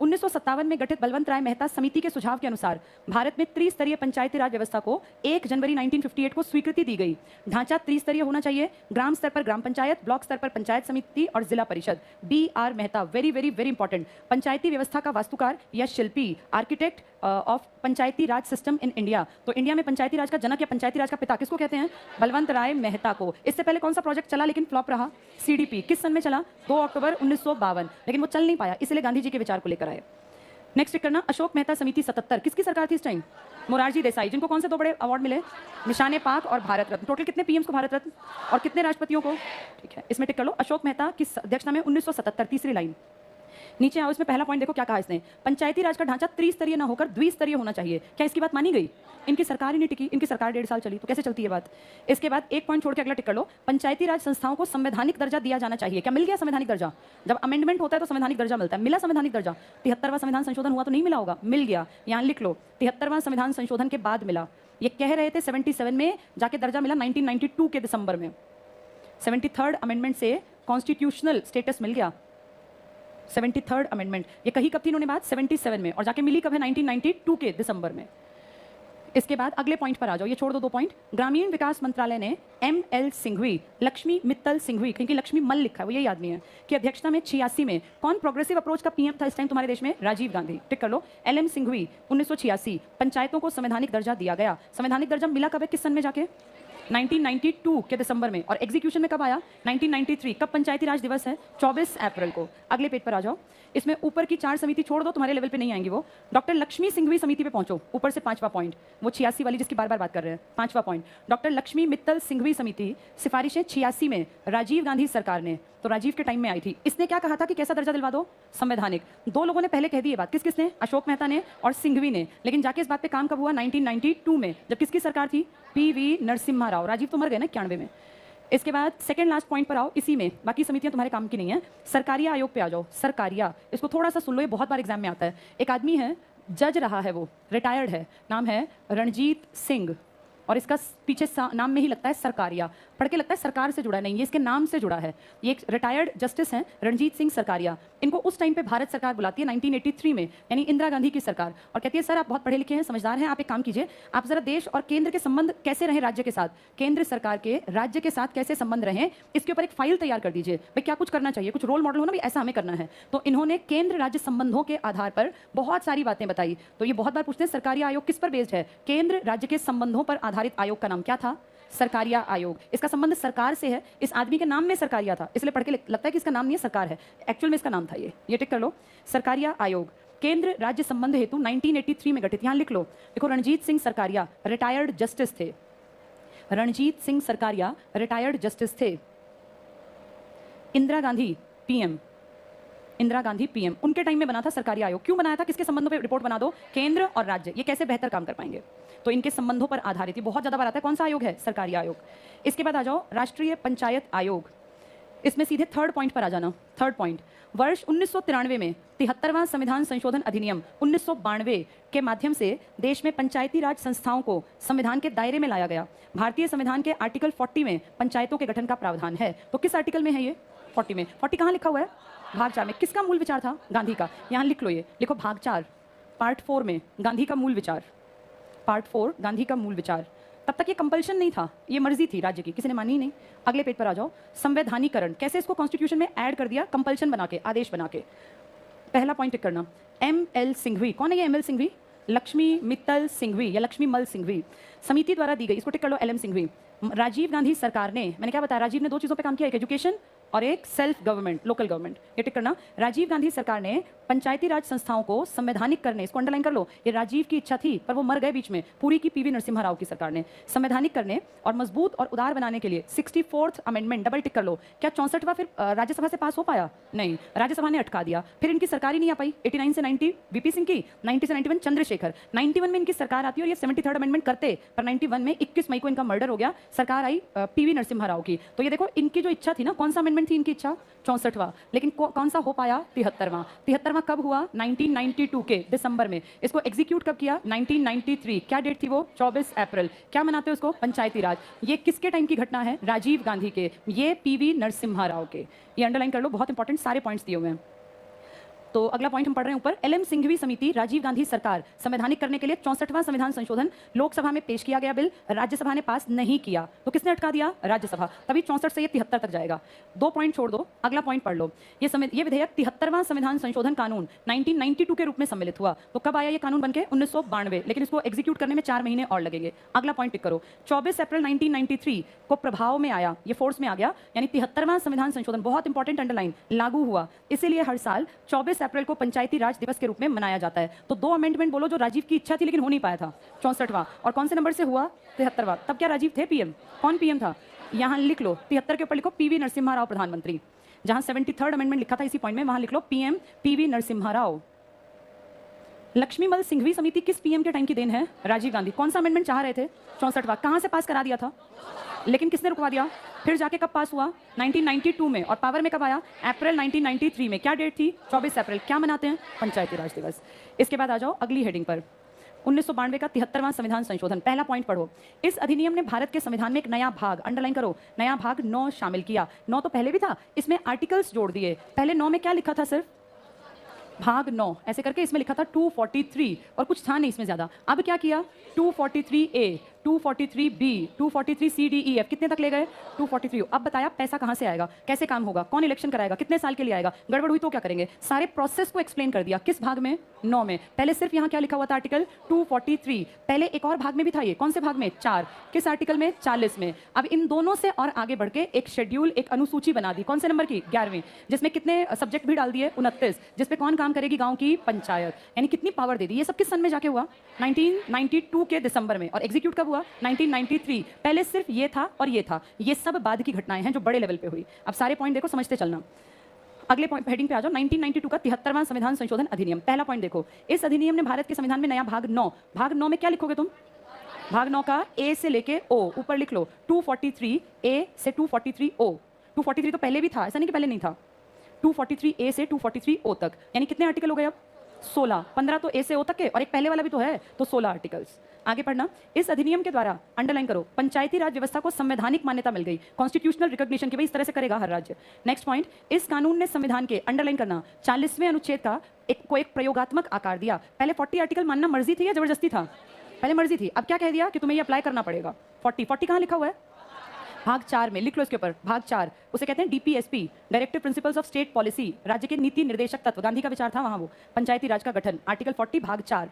[SPEAKER 1] 1957 में गठित बलवंत राय मेहता समिति के सुझाव के अनुसार भारत में त्रिस्तरीय पंचायती राज व्यवस्था को 1 जनवरी 1958 को स्वीकृति दी गई। ढांचा त्रिस्तरीय होना चाहिए, ग्राम स्तर पर ग्राम पंचायत, ब्लॉक स्तर पर पंचायत समिति और जिला परिषद। BR Mehta, very very very important, पंचायती व्यवस्था का वास्तुकार या शिल्पी, architect of Panchayati Raj system in India. तो इंडिया में पंचायती राज का जनक या पंचायती राज का पिता किसको कहते हैं? बलवंत राय मेहता को। इससे पहले कौन सा प्रोजेक्ट चला लेकिन फ्लॉप रहा? CDP। किस सन में चला? 2 अक्टूबर 1952, लेकिन वो चल नहीं पाया, इसलिए गांधी जी के विचार को लेकर आए। नेक्स्ट करना, अशोक मेहता समिति 77, किसकी सरकार थी इस टाइम? मोरारजी देसाई, जिनको कौन से 2 बड़े अवार्ड मिले? निशाने पाक और भारत रत्न। टोटल कितने पीएम्स को भारत रत्न और कितने राष्ट्रपतियों को? ठीक है, इसमें टिक कर लो। अशोक मेहता की अध्यक्षता में 1977, तीसरी लाइन। नीचे आओ, इसमें पहला पॉइंट देखो क्या कहा इसने, पंचायती राज का ढांचा त्रिस्तरीय ना होकर द्विस्तरीय होना चाहिए। क्या इसकी बात मानी गई? इनकी सरकार ही नहीं टिकी, इनकी सरकार 1.5 साल चली, तो कैसे चलती है बात। इसके बाद एक पॉइंट छोड़ के अगला टिक कर लो, पंचायती राज संस्थाओं को संवैधानिक दर्जा दिया जाना चाहिए। क्या मिल गया संवैधानिक दर्जा? जब अमेंडमेंट होता है तो संवैधानिक दर्जा मिलता है, मिला संवैधानिक दर्जा? 73वां संविधान संशोधन हुआ तो नहीं मिला होगा, मिल गया। यहाँ लिख लो 73वां संविधान संशोधन के बाद मिला। ये कह रहे थे 77 में जाके दर्जा मिला 1992 के दिसंबर में। 73rd अमेंडमेंट से कॉन्स्टिट्यूशनल स्टेटस मिल गया। 73rd अमेंडमेंट ये कही कब थी इन्होंने बात? 77 में, और जाके मिली कब है? 1992 के दिसंबर में। इसके बाद अगले पॉइंट पर आ जाओ, ये छोड़ दो 2 पॉइंट। ग्रामीण विकास मंत्रालय ने ML सिंघवी, लक्ष्मी मित्तल सिंघवी, क्योंकि लक्ष्मी मल लिखा है वो यही आदमी है, की अध्यक्षता में 86 में कौन प्रोग्रेसिव अप्रोच का PM था इस टाइम तुम्हारे देश में? राजीव गांधी। टिक कर लो, LM सिंघवी 1986। पंचायतों को संवैधानिक दर्जा दिया गया। संवैधानिक दर्जा मिला कब है, किस सन में जाके? 1992 के दिसंबर में। और एग्जीक्यूशन में कब आया? 1993। कब पंचायती राज दिवस है? 24 अप्रैल को। अगले पेज पर आ जाओ, इसमें ऊपर की 4 समिति छोड़ दो, तुम्हारे लेवल पे नहीं आएंगी वो। डॉक्टर लक्ष्मी सिंघवी समिति पे पहुंचो, ऊपर से 5वां पॉइंट, वो 86 वाली जिसकी बार बार बात कर रहे हैं, 5वां पॉइंट। डॉक्टर लक्ष्मी मित्तल सिंघवी समिति, सिफारिशें 86 में राजीव गांधी सरकार ने, तो राजीव के टाइम में आई थी। इसने क्या कहा था कि कैसा दर्जा दिलवा दो? संवैधानिक। 2 लोगों ने पहले कह दी ये बात, किस किसने? अशोक मेहता ने और सिंघवी ने। लेकिन जाके इस बात पे काम कब हुआ? 1992 में, जब किसकी सरकार थी? PV नरसिम्हा राव। राजीव तो मर गए ना 91 में। इसके बाद सेकंड लास्ट पॉइंट पर आओ, इसी में बाकी समितियां तुम्हारे काम की नहीं है। सरकारिया आयोग पे आ जाओ। सरकारिया, इसको थोड़ा सा सुन लो, ये बहुत बार एग्जाम में आता है। एक आदमी है, जज रहा है, वो रिटायर्ड है, नाम है रणजीत सिंह, और इसका पीछे नाम में ही लगता है सरकारिया, पढ़ के लगता है सरकार से जुड़ा, नहीं, ये इसके नाम से जुड़ा है। ये एक रिटायर्ड जस्टिस हैं रणजीत सिंह सरकारिया। इनको उस टाइम पे भारत सरकार बुलाती है 1983 में, यानी इंदिरा गांधी की सरकार, और कहती है सर आप बहुत पढ़े लिखे हैं, समझदार हैं, आप एक काम कीजिए, आप जरा देश और केंद्र के संबंध कैसे रहें राज्य के साथ, केंद्र सरकार के राज्य के साथ कैसे संबंध रहें, इसके ऊपर एक फाइल तैयार कर दीजिए। भाई क्या कुछ करना चाहिए, कुछ रोल मॉडल हो ना, भाई ऐसा हमें करना है। तो इन्होंने केंद्र राज्य संबंधों के आधार पर बहुत सारी बातें बताई। तो ये बहुत बार पूछते हैं सरकारिया आयोग किस पर बेस्ड है? केंद्र राज्य के संबंधों पर आधारित आयोग का नाम क्या था? सरकारिया आयोग। इसका संबंध सरकार से है, इस आदमी के नाम में सरकारिया था, इसलिए पढ़ के लगता है कि इसका नाम नहीं है, सरकार है, एक्चुअल में इसका नाम था ये टिक कर लो। सरकारिया आयोग केंद्र राज्य संबंध हेतु 1983 में गठित। यहां लिख लो, देखो रणजीत सिंह सरकारिया रिटायर्ड जस्टिस थे, रणजीत सिंह सरकारिया रिटायर्ड जस्टिस थे। इंदिरा गांधी PM, इंदिरा गांधी PM, उनके टाइम में बना था सरकारी आयोग। क्यों बनाया था? किसके संबंधों पे रिपोर्ट बना दो? केंद्र और राज्य, ये कैसे बेहतर काम कर पाएंगे, तो इनके संबंधों पर आधारित। ये बहुत ज्यादा बार आता है, कौन सा आयोग है? सरकारी आयोग। इसके बाद आ जाओ राष्ट्रीय पंचायत आयोग, इसमें सीधे 3rd पॉइंट पर आ जाना। 3rd पॉइंट, वर्ष 1993 में 73वां संविधान संशोधन अधिनियम 1992 के माध्यम से देश में पंचायती राज संस्थाओं को संविधान के दायरे में लाया गया। भारतीय संविधान के आर्टिकल 40 में पंचायतों के गठन का प्रावधान है। तो किस आर्टिकल में है ये? 40 में। 40 कहाँ लिखा हुआ है? भाग 4 में। किसका मूल विचार था? गांधी का। यहाँ लिख लो, ये लिखो भाग 4 पार्ट 4 में गांधी का मूल विचार, पार्ट 4 गांधी का मूल विचार। तब तक ये कंपल्शन नहीं था, ये मर्जी थी राज्य की, किसी ने मानी ही नहीं। अगले पेज पर आ जाओ, संवैधानिकरण, कैसे इसको कॉन्स्टिट्यूशन में ऐड कर दिया? कंपल्शन बना के, आदेश बना के। पहला पॉइंट टिक करना, ML सिंघवी। कौन है ये ML सिंघवी? लक्ष्मी मित्तल सिंघवी या लक्ष्मी मल सिंघवी समिति द्वारा दी गई, इसको टिक कर लो LM सिंघवी। राजीव गांधी सरकार ने, मैंने क्या बताया, राजीव ने 2 चीजों पे काम किया, एक एजुकेशन और एक सेल्फ गवर्नमेंट, लोकल गवर्नमेंट। ये टिक करना, राजीव गांधी सरकार ने पंचायती राज संस्थाओं को संवैधानिक करने, इसको अंडरलाइन कर लो, ये राजीव की इच्छा थी पर वो मर गए बीच में, पूरी की PV नरसिम्हा राव की सरकार ने संवैधानिक करने और मजबूत और उदार बनाने के लिए 64th अमेंडमेंट, डबल टिक कर लो। क्या 64वां फिर राज्यसभा से पास हो पाया? नहीं, राज्यसभा ने अटका दिया, फिर इनकी सरकार ही नहीं आ पाई। 89 से 90 VP सिंह की, 90 से 91 चंद्रशेखर, 91 में इनकी सरकार आती है और ये 73rd अमेंडमेंट करते, पर 91 में 21 मई को इनका मर्डर हो गया, सरकार आई PV नरसिम्हा राव की। तो ये देखो इनकी जो इच्छा थी ना, कौन सा अमेंडमेंट थी इनकी इच्छा? 64वां। लेकिन कौन सा हो पाया? 73वां। 73वां कब हुआ? 1992 के दिसंबर में। इसको एग्जीक्यूट कब किया? 1993। क्या डेट थी वो? 24 अप्रैल। क्या मनाते हो इसको? पंचायती राज। ये किसके टाइम की घटना है? राजीव गांधी के, ये PV नरसिम्हा राव के। ये अंडरलाइन कर लो, बहुत इंपॉर्टेंट सारे पॉइंट्स दिए हुए हैं। तो अगला पॉइंट हम पढ़ रहे हैं ऊपर, LM सिंघवी समिति, राजीव गांधी सरकार, संवैधानिक करने के लिए 64वां संविधान संशोधन लोकसभा में पेश किया गया बिल, राज्यसभा ने पास नहीं किया। तो किसने अटका दिया? राज्यसभा। तभी 64 से ये 73 तक जाएगा। 2 पॉइंट छोड़ दो, अगला पॉइंट पढ़ लो। ये विधेयक 73वां संविधान संशोधन कानून 1992 के रूप में सम्मिलित हुआ। तो कब आया ये कानून बनके? 1992, लेकिन इसको एग्जीक्यूट करने में 4 महीने और लगेंगे। अगला पॉइंट टिक करो, 24 अप्रैल 1993 को प्रभाव में आया, ये फोर्स में आ गया, यानी 73वां संविधान संशोधन, बहुत इंपॉर्टेंट अंडरलाइन, लागू हुआ। इसीलिए हर साल 24 अप्रैल को पंचायती राज दिवस के रूप में मनाया जाता है। तो 2 अमेंडमेंट बोलो जो राजीव की इच्छा थी लेकिन हो नहीं पाया था, 64वां, और कौन से नंबर से हुआ? 73वां। तब क्या राजीव थे PM? कौन PM था? यहां लिख लो, 73 के ऊपर लिखो PV नरसिम्हा राव प्रधानमंत्री। जहां 73rd अमेंडमेंट लिखा था इसी पॉइंट में, वहां लिख लो पीएम पीवी नरसिम्हा राव। लक्ष्मीमल सिंघवी समिति किस पीएम के टाइम की देन है? राजीव गांधी। कौन सा अमेंडमेंट चाह रहे थे? 64वां। कहां से पास करा दिया था? लेकिन किसने रुकवा दिया? फिर जाके कब पास हुआ? 1992 में। और पावर में कब आया? अप्रैल 1993 में। क्या डेट थी? 24 अप्रैल। क्या मनाते हैं? पंचायती राज दिवस। इसके बाद आ जाओ अगली हेडिंग पर, 1992 का 73वां संविधान संशोधन। पहला पॉइंट पढ़ो। इस अधिनियम ने भारत के संविधान में एक नया भाग, अंडरलाइन करो, नया भाग 9 शामिल किया। 9 तो पहले भी था, इसमें आर्टिकल्स जोड़ दिए। पहले 9 में क्या लिखा था? सिर्फ भाग 9 ऐसे करके इसमें लिखा था 243 और कुछ था नहीं इसमें ज्यादा। अब क्या किया? 243A, 243B, 243C, D, E, F कितने तक ले गए? 243। अब बताया पैसा कहां से आएगा, कैसे काम होगा, कौन इलेक्शन कराएगा, कितने साल के लिए आएगा, गड़बड़ हुई तो क्या करेंगे, सारे प्रोसेस को एक्सप्लेन कर दिया। किस भाग में? 9 में। पहले सिर्फ यहाँ क्या लिखा हुआ था? आर्टिकल 243। पहले एक और भाग में भी था ये। कौन से भाग में? 4। किस आर्टिकल में? 40 में। अब इन दोनों से और आगे बढ़ के एक शेड्यूल, एक अनुसूची बना दी। कौन से नंबर की? 11वीं। जिसमें कितने सब्जेक्ट भी डाल दिए? 29। जिसपे कौन काम करेगी? गांव की पंचायत। यानी कितनी पावर दे दी। ये सब किस सन में जाके हुआ? 1992 के दिसंबर में। और एग्जीक्यूट कब हुआ? 1993। पहले सिर्फ ये था और ये था। ये सब बाद की घटनाएं हैं जो बड़े लेवल पे हुई। अब सारे पॉइंट देखो, समझते चलना। अगले पॉइंट हेडिंग पे आ जाओ, 1992 का 73वां संविधान संशोधन अधिनियम। पहला पॉइंट देखो, इस अधिनियम ने भारत के संविधान में नया भाग 9, भाग 9 में क्या लिखोगे तुम? भाग 9 का ए से लेके ओ ऊपर लिख लो, 243A से 243O। 243 तो पहले भी था, ऐसा नहीं कि पहले नहीं था। 243A से 243O तक, यानी कितने आर्टिकल हो गए अब? 16। 15 तो ए से ओ तक के और एक पहले वाला भी तो है, तो 16 आर्टिकल्स। आगे पढ़ना। इस अधिनियम के द्वारा, अंडरलाइन करो, पंचायती राज व्यवस्था को संवैधानिक मान्यता मिल गई, कॉन्स्टिट्यूशनल रिकॉग्निशन की। भाई इस तरह से करेगा हर राज्य। नेक्स्ट पॉइंट, इस कानून ने संविधान के, अंडरलाइन करना, 40वें अनुच्छेद का एक प्रयोगात्मक आकार दिया। पहले 40 आर्टिकल मानना मर्जी थी या जबरदस्ती था? पहले मर्जी थी। अब क्या कह दिया कि तुम्हें ये अप्लाई करना पड़ेगा। 40 कहाँ लिखा हुआ है? भाग 4 में। लिख लो इसके ऊपर, भाग 4। उसे कहते हैं DPSP, directive principles of state policy. राज्य के नीति निर्देशक तत्व, गांधी का विचार था वहां वो। पंचायती राज का गठन, आर्टिकल 40 भाग 4।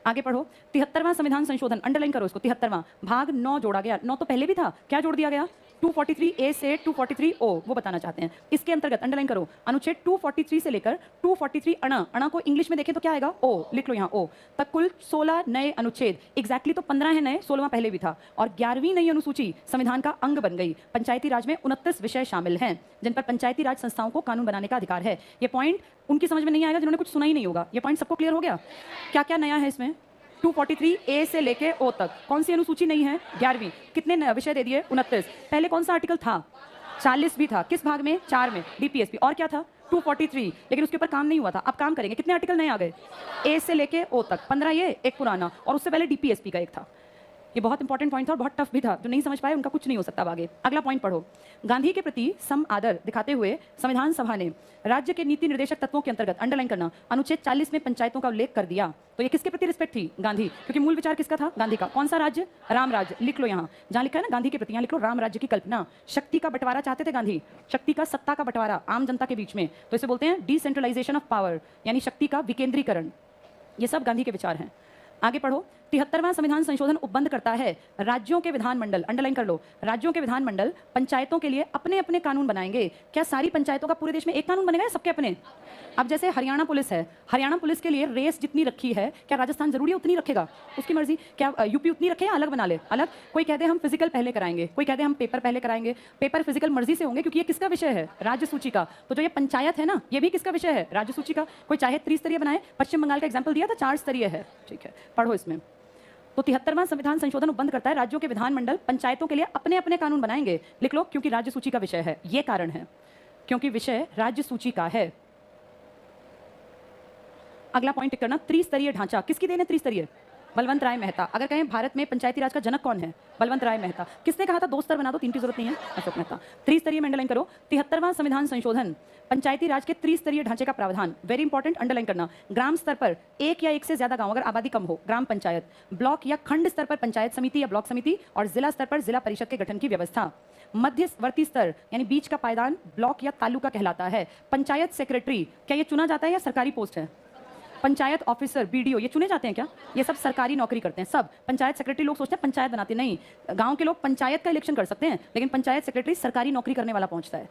[SPEAKER 1] आगे पढ़ो, 73वां संविधान संशोधन, अंडरलाइन करो इसको, 73वां भाग 9 जोड़ा गया। 9 तो पहले भी था, क्या जोड़ दिया गया? 243A से 243O, वो बताना चाहते हैं। इसके अंतर्गत अंडरलाइन करो, अनुच्छेद 243 से लेकर 243 अणा को इंग्लिश में देखें तो क्या आएगा? ओ। लिख लो यहाँ ओ तक कुल 16 नए अनुच्छेद। एग्जैक्टली तो 15 है नए, 16वां पहले भी था। और 11वीं नई अनुसूची संविधान का अंग बन गई। पंचायती राज में 29 विषय शामिल हैं जिन पर पंचायती राज संस्थाओं को कानून बनाने का अधिकार है। ये पॉइंट उनकी समझ में नहीं आएगा जिन्होंने कुछ सुना ही नहीं होगा। ये पॉइंट सबको क्लियर हो गया? क्या क्या नया है इसमें? 243A से लेके O तक। कौन सी अनुसूची नहीं है? 11वीं। कितने विषय दे दिए? 29। पहले कौन सा आर्टिकल था? 40 भी था। किस भाग में? 4 में, DPSP। और क्या था? 243। लेकिन उसके ऊपर काम नहीं हुआ था, अब काम करेंगे। कितने आर्टिकल नए आ गए? A से लेके O तक। 15 ये, एक पुराना, और उससे पहले DPSP का एक था। ये बहुत इंपॉर्टेंट पॉइंट था और बहुत टफ भी था। जो नहीं समझ पाए उनका कुछ नहीं हो सकता आगे। अगला पॉइंट पढ़ो। गांधी के प्रति सम आदर दिखाते हुए संविधान सभा ने राज्य के नीति निर्देशक तत्वों के अंतर्गत, अंडरलाइन करना, अनुच्छेद 40 में पंचायतों का उल्लेख कर दिया। तो ये किसके प्रति रिस्पेक्ट थी? गांधी। क्योंकि मूल विचार किसका था? गांधी का। कौन सा राज्य? राम राज्य। लिख लो यहाँ, जहाँ लिखा है ना गांधी के प्रति, यहाँ लिख लो राम राज्य की कल्पना। शक्ति का बंटवारा चाहते थे गांधी, शक्ति का, सत्ता का बंटवारा आम जनता के बीच में। तो इसे बोलते हैं डिसेंट्रलाइजेशन ऑफ पावर, यानी शक्ति का विकेंद्रीकरण। ये सब गांधी के विचार हैं। आगे पढ़ो। 73वां संविधान संशोधन उपबंध करता है राज्यों के विधानमंडल, अंडरलाइन कर लो, राज्यों के विधानमंडल पंचायतों के लिए अपने अपने कानून बनाएंगे। क्या सारी पंचायतों का पूरे देश में एक कानून बनेगा या सबके अपने? अब जैसे हरियाणा पुलिस है, हरियाणा पुलिस के लिए रेस जितनी रखी है, क्या राजस्थान जरूरी है उतनी रखेगा? उसकी मर्जी। क्या यूपी उतनी रखे या अलग बना ले? अलग। कोई कहते हैं हम फिजिकल पहले कराएंगे, कोई कहते हैं हम पेपर पहले कराएंगे। पेपर फिजिकल मर्जी से होंगे क्योंकि ये किसका विषय है? राज्य सूची का। तो जो ये पंचायत है ना, ये भी किसका विषय है? राज्य सूची का। कोई चाहे त्रिस्तरीय बनाए, पश्चिम बंगाल का एग्जाम्पल दिया था, 4 स्तरीय है। ठीक है, पढ़ो इसमें। तो 73वां संविधान संशोधन उपबंध करता है राज्यों के विधानमंडल पंचायतों के लिए अपने अपने कानून बनाएंगे। लिख लो, क्योंकि राज्य सूची का विषय है। ये कारण है, क्योंकि विषय राज्य सूची का है। अगला पॉइंट टिक करना, त्रिस्तरीय ढांचा। किसकी देन है त्रिस्तरीय? बलवंत राय मेहता। अगर कहें भारत में पंचायती राज का जनक कौन है? बलवंत राय मेहता। किसने कहा था 2 स्तर बना दो, 3 की जरूरत नहीं है? अशोक मेहता। त्रिस्तरीय में अंडरलाइन करो, 73वां संविधान संशोधन पंचायती राज के त्रिस्तरीय ढांचे का प्रावधान। वेरी इंपॉर्टेंट, अंडरलाइन करना। ग्राम स्तर पर एक या एक से ज्यादा गांव, अगर आबादी कम हो, ग्राम पंचायत। ब्लॉक या खंड स्तर पर पंचायत समिति या ब्लॉक समिति, और जिला स्तर पर जिला परिषद के गठन की व्यवस्था। मध्यवर्ती स्तर यानी बीच का पायदान ब्लॉक या तालुका कहलाता है। पंचायत सेक्रेटरी, क्या ये चुना जाता है या सरकारी पोस्ट है? पंचायत ऑफिसर, BDO, ये चुने जाते हैं क्या? ये सब सरकारी नौकरी करते हैं सब। पंचायत सेक्रेटरी लोग सोचते हैं पंचायत बनाते नहीं, गांव के लोग पंचायत का इलेक्शन कर सकते हैं, लेकिन पंचायत सेक्रेटरी सरकारी नौकरी करने वाला पहुंचता है।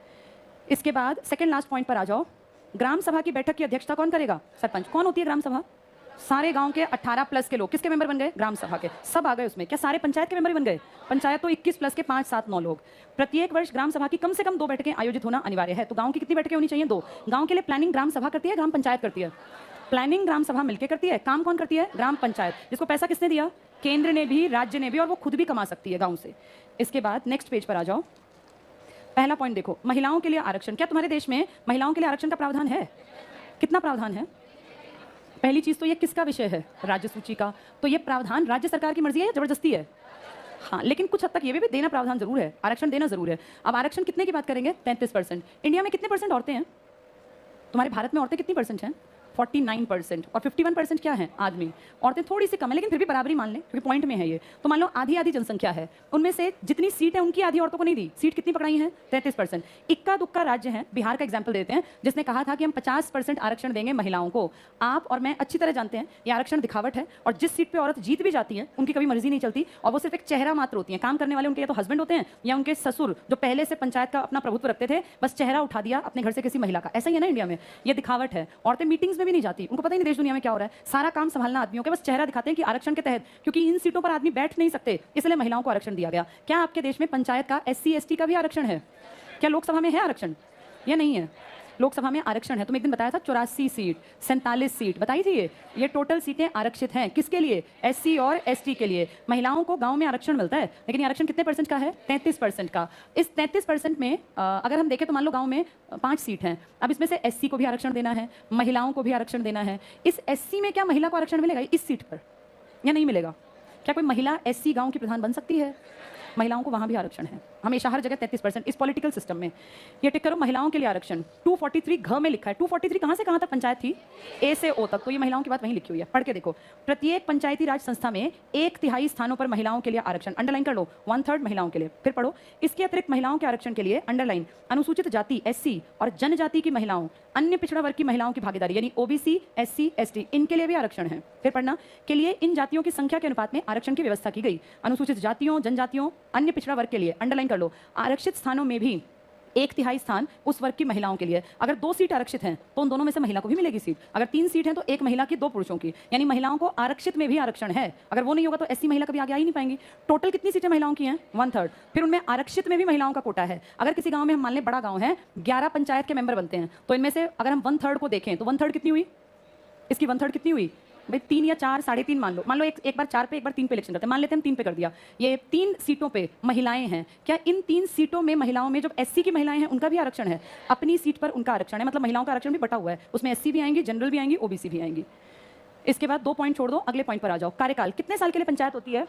[SPEAKER 1] इसके बाद सेकंड लास्ट पॉइंट पर आ जाओ। ग्राम सभा की बैठक की अध्यक्षता कौन करेगा? सरपंच। कौन होती है ग्राम सभा? सारे गांव के 18 प्लस के लोग किसके मेंबर बन गए? ग्राम सभा के। सब आ गए उसमें। क्या सारे पंचायत के मेंबर ही बन गए? पंचायत तो 21 प्लस के 5, 7, 9 लोग। प्रत्येक वर्ष ग्राम सभा की कम से कम 2 बैठकें आयोजित होना अनिवार्य है। तो गांव की कितनी बैठकें होनी चाहिए? 2। गांव के लिए प्लानिंग ग्राम सभा करती है, ग्राम पंचायत करती है? प्लानिंग ग्राम सभा मिलकर करती है। काम कौन करती है? ग्राम पंचायत। जिसको पैसा किसने दिया? केंद्र ने भी, राज्य ने भी, और वो खुद भी कमा सकती है गाँव से। इसके बाद नेक्स्ट पेज पर आ जाओ। पहला पॉइंट देखो, महिलाओं के लिए आरक्षण। क्या तुम्हारे देश में महिलाओं के लिए आरक्षण का प्रावधान है? कितना प्रावधान है? पहली चीज तो ये किसका विषय है? राज्य सूची का। तो ये प्रावधान राज्य सरकार की मर्जी है या जबरदस्ती है? हाँ, लेकिन कुछ हद तक ये भी देना प्रावधान जरूर है, आरक्षण देना जरूर है। अब आरक्षण कितने की बात करेंगे? 33%। इंडिया में कितने परसेंट औरतें हैं? तुम्हारे भारत में औरतें कितनी परसेंट हैं? 49%। और 51% क्या है? आदमी। औरतें थोड़ी सी कम है, लेकिन फिर भी बराबरी मान लें, क्योंकि पॉइंट में है ये। तो मान लो आधी आधी जनसंख्या है, उनमें से जितनी सीट है उनकी आधी औरतों को नहीं दी। सीट कितनी पकड़ाई है? 33%। इक्का दुक्का राज्य है, बिहार का एग्जाम्पल देते हैं, जिसने कहा था कि हम 50% आरक्षण देंगे महिलाओं को। आप और मैं अच्छी तरह जानते हैं ये आरक्षण दिखावट है, और जिस सीट पर औरत जीत भी जाती है उनकी कभी मर्जी नहीं चलती, और वो सिर्फ एक चेहरा मात्र होती है। काम करने वाले उनके या तो हस्बैंड होते हैं या उनके ससुर, जो पहले से पंचायत का अपना प्रभुत्व रखते थे, बस चेहरा उठा दिया अपने घर से किसी महिला का। ऐसा ही है ना इंडिया में, ये दिखावट है। औरतें मीटिंग्स में भी नहीं जाती, उनको पता देश दुनिया में क्या हो रहा है। सारा काम संभालना आदमियों के, बस चेहरा दिखाते हैं कि आरक्षण के तहत, क्योंकि इन सीटों पर आदमी बैठ नहीं सकते, इसलिए महिलाओं को आरक्षण दिया गया। क्या आपके देश में पंचायत का SC ST का भी आरक्षण है? क्या लोकसभा में है आरक्षण या नहीं है? लोकसभा में आरक्षण है। तुम एक दिन बताया था 84 सीट, 47 सीट बताई थी। ये टोटल सीटें आरक्षित हैं। किसके लिए? SC और ST के लिए। महिलाओं को गांव में आरक्षण मिलता है, लेकिन ये आरक्षण कितने परसेंट का है? 33% का। इस 33% में अगर हम देखें तो मान लो गांव में 5 सीट हैं। अब इसमें से SC को भी आरक्षण देना है, महिलाओं को भी आरक्षण देना है। इस SC में क्या महिला को आरक्षण मिलेगा इस सीट पर या नहीं मिलेगा? क्या कोई महिला SC गांव की प्रधान बन सकती है? महिलाओं को वहां भी आरक्षण है, हमेशा हर जगह 33% इस पॉलिटिकल सिस्टम में। ये टिक करो, महिलाओं के लिए आरक्षण 243 घ में लिखा है। 243 कहां से कहां तक पंचायत थी? A से O तक। तो ये महिलाओं की बात वहीं लिखी हुई है, पढ़ के देखो। प्रत्येक पंचायती राज संस्था में 1/3 स्थानों पर महिलाओं के लिए आरक्षण। अंडरलाइन कर लो, 1/3 महिलाओं के लिए। फिर पढ़ो, इसके अतिरिक्त महिलाओं के आरक्षण के लिए अंडरलाइन अनुसूचित जाति SC और जनजाति की महिलाओं, अन्य पिछड़ा वर्ग की महिलाओं की भागीदारी यानी OBC SC ST, इनके लिए भी आरक्षण है। फिर पढ़ना, के लिए इन जातियों की संख्या के अनुपात में आरक्षण की व्यवस्था की गई। अनुसूचित जातियों, जनजातियों, अन्य पिछड़ा वर्ग के लिए अंडरलाइन कर लो, आरक्षित स्थानों में भी 1/3 स्थान उस वर्ग की महिलाओं के लिए। अगर 2 सीट आरक्षित हैं तो उन दोनों में से महिला को भी मिलेगी सीट। अगर 3 सीट हैं तो 1 महिला की 2 पुरुषों की, यानी महिलाओं को आरक्षित में भी आरक्षण है। अगर वो नहीं होगा तो SC महिला कभी आगे आ ही नहीं पाएंगी। टोटल कितनी सीटें महिलाओं की हैं? 1/3। फिर उनमें आरक्षित में भी महिलाओं का कोटा है। अगर किसी गांव में हम मान लें बड़ा गांव है, 11 पंचायत के मेंबर बनते हैं, तो इनमें से अगर हम 1/3 को देखें तो 1/3 कितनी हुई? इसकी 1/3 कितनी हुई भाई? 3 या 4, 3.5 मान लो एक बार 4 पे एक बार 3 पे इलेक्शन करते हैं, मान लेते हैं हम 3 पे कर दिया। ये 3 सीटों पे महिलाएं हैं। क्या इन 3 सीटों में महिलाओं में जो SC की महिलाएं हैं उनका भी आरक्षण है? अपनी सीट पर उनका आरक्षण है, मतलब महिलाओं का आरक्षण भी बटा हुआ है। उसमें SC भी आएंगी, जनरल भी आएंगी, OBC भी आएंगी। इसके बाद 2 पॉइंट छोड़ दो, अगले पॉइंट पर आ जाओ। कार्यकाल कितने साल के लिए पंचायत होती है?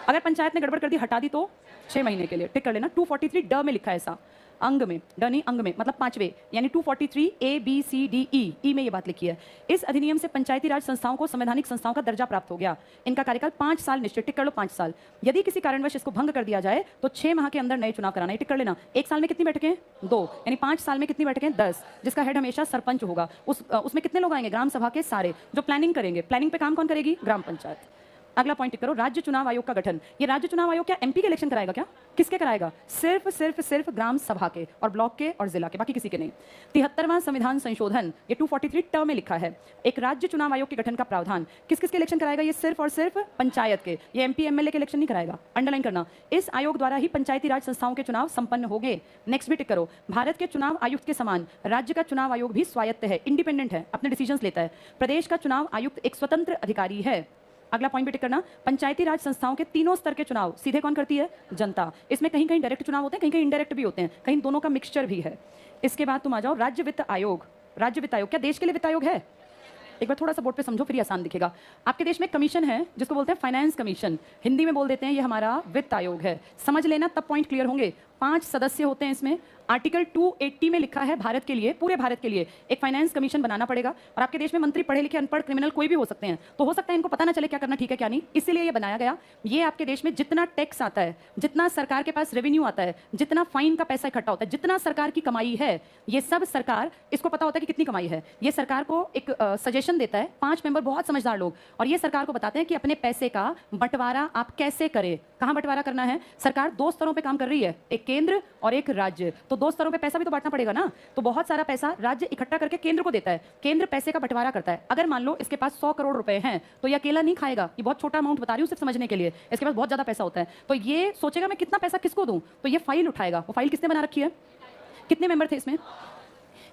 [SPEAKER 1] अगर पंचायत ने गड़बड़ कर दी, हटा दी, तो 6 महीने के लिए। टिक कर लेना। 243 ड में लिखा है ऐसा, अंग में, डनी अंग में, मतलब 5वें, यानी 243 A B C D E में ये बात लिखी है। इस अधिनियम से पंचायती राज संस्थाओं को संवैधानिक संस्थाओं का दर्जा प्राप्त हो गया। इनका कार्यकाल 5 साल निश्चित। टिक कर लो 5 साल। यदि किसी कारणवश इसको भंग कर दिया जाए तो 6 माह के अंदर नए चुनाव कराना है। टिक कर लेना। 1 साल में कितनी बैठकें? 2, यानी 5 साल में कितनी बैठकें? 10, जिसका हेड हमेशा सरपंच होगा। उसमें कितने लोग आएंगे? ग्राम सभा के सारे, जो प्लानिंग करेंगे। प्लानिंग पे काम कौन करेगी? ग्राम पंचायत। अगला पॉइंट टिक करो, राज्य चुनाव आयोग का गठन। ये राज्य चुनाव आयोग क्या MP के इलेक्शन कराएगा क्या? किसके कराएगा? सिर्फ ग्राम सभा के और ब्लॉक के और जिला के, बाकी किसी के नहीं। 73वां संविधान संशोधन, ये 243 ट में लिखा है। एक राज्य चुनाव आयोग के गठन का प्रावधान। किस किस के इलेक्शन कराएगा? ये सिर्फ और सिर्फ पंचायत के। ये MP MLA के इलेक्शन नहीं कराएगा। अंडरलाइन करना, इस आयोग द्वारा ही पंचायती राज संस्थाओं के चुनाव संपन्न होंगे। नेक्स्ट भी टिक करो, भारत के चुनाव आयुक्त के समान राज्य का चुनाव आयोग भी स्वायत्त है, इंडिपेंडेंट है, अपने डिसीजंस लेता है। प्रदेश का चुनाव आयुक्त एक स्वतंत्र अधिकारी है। अगला पॉइंट भी टिक करना, पंचायती राज संस्थाओं के तीनों स्तर के चुनाव सीधे कौन करती है? जनता। इसमें कहीं कहीं डायरेक्ट चुनाव होते हैं, कहीं कहीं इनडायरेक्ट भी होते हैं, कहीं दोनों का मिक्सचर भी है। इसके बाद तुम आ जाओ राज्य वित्त आयोग। राज्य वित्त आयोग क्या देश के लिए वित्त आयोग है? एक बार थोड़ा सा बोर्ड पे समझो, फिर आसान दिखेगा। आपके देश में कमीशन है जिसको बोलते हैं फाइनेंस कमीशन, हिंदी में बोल देते हैं ये हमारा वित्त आयोग है। समझ लेना, तब पॉइंट क्लियर होंगे। 5 सदस्य होते हैं इसमें। आर्टिकल 280 में लिखा है भारत के लिए, पूरे भारत के लिए एक फाइनेंस कमीशन बनाना पड़ेगा। और आपके देश में मंत्री पढ़े लिखे अनपढ़ क्रिमिनल कोई भी हो सकते हैं, तो हो सकता है इनको पता ना चले क्या करना ठीक है क्या नहीं, इसीलिए ये बनाया गया। ये आपके देश में जितना टैक्स आता है, जितना सरकार के पास रेवेन्यू आता है, जितना फाइन का पैसा इकट्ठा होता है, जितना सरकार की कमाई है, ये सब सरकार, इसको पता होता है कि कितनी कमाई है। ये सरकार को एक सजेशन देता है, 5 मेंबर बहुत समझदार लोग, और ये सरकार को बताते हैं कि अपने पैसे का बंटवारा आप कैसे करें, कहाँ बंटवारा करना है। सरकार 2 स्तरों पर काम कर रही है, एक केंद्र और एक राज्य। तो 2 स्तरों पे पैसा भी तो बांटना पड़ेगा ना। तो बहुत सारा पैसा राज्य इकट्ठा करके केंद्र को देता है, केंद्र पैसे का बंटवारा करता है। अगर मान लो इसके पास 100 करोड़ रुपए हैं तो ये अकेला नहीं खाएगा, ये बहुत छोटा अमाउंट बता रही हूँ सिर्फ समझने के लिए, इसके पास बहुत ज्यादा पैसा होता है। तो ये सोचेगा मैं कितना पैसा किसको दूं, तो ये फाइल उठाएगा। वो फाइल किसने बना रखी है, कितने मेंबर थे इसमें?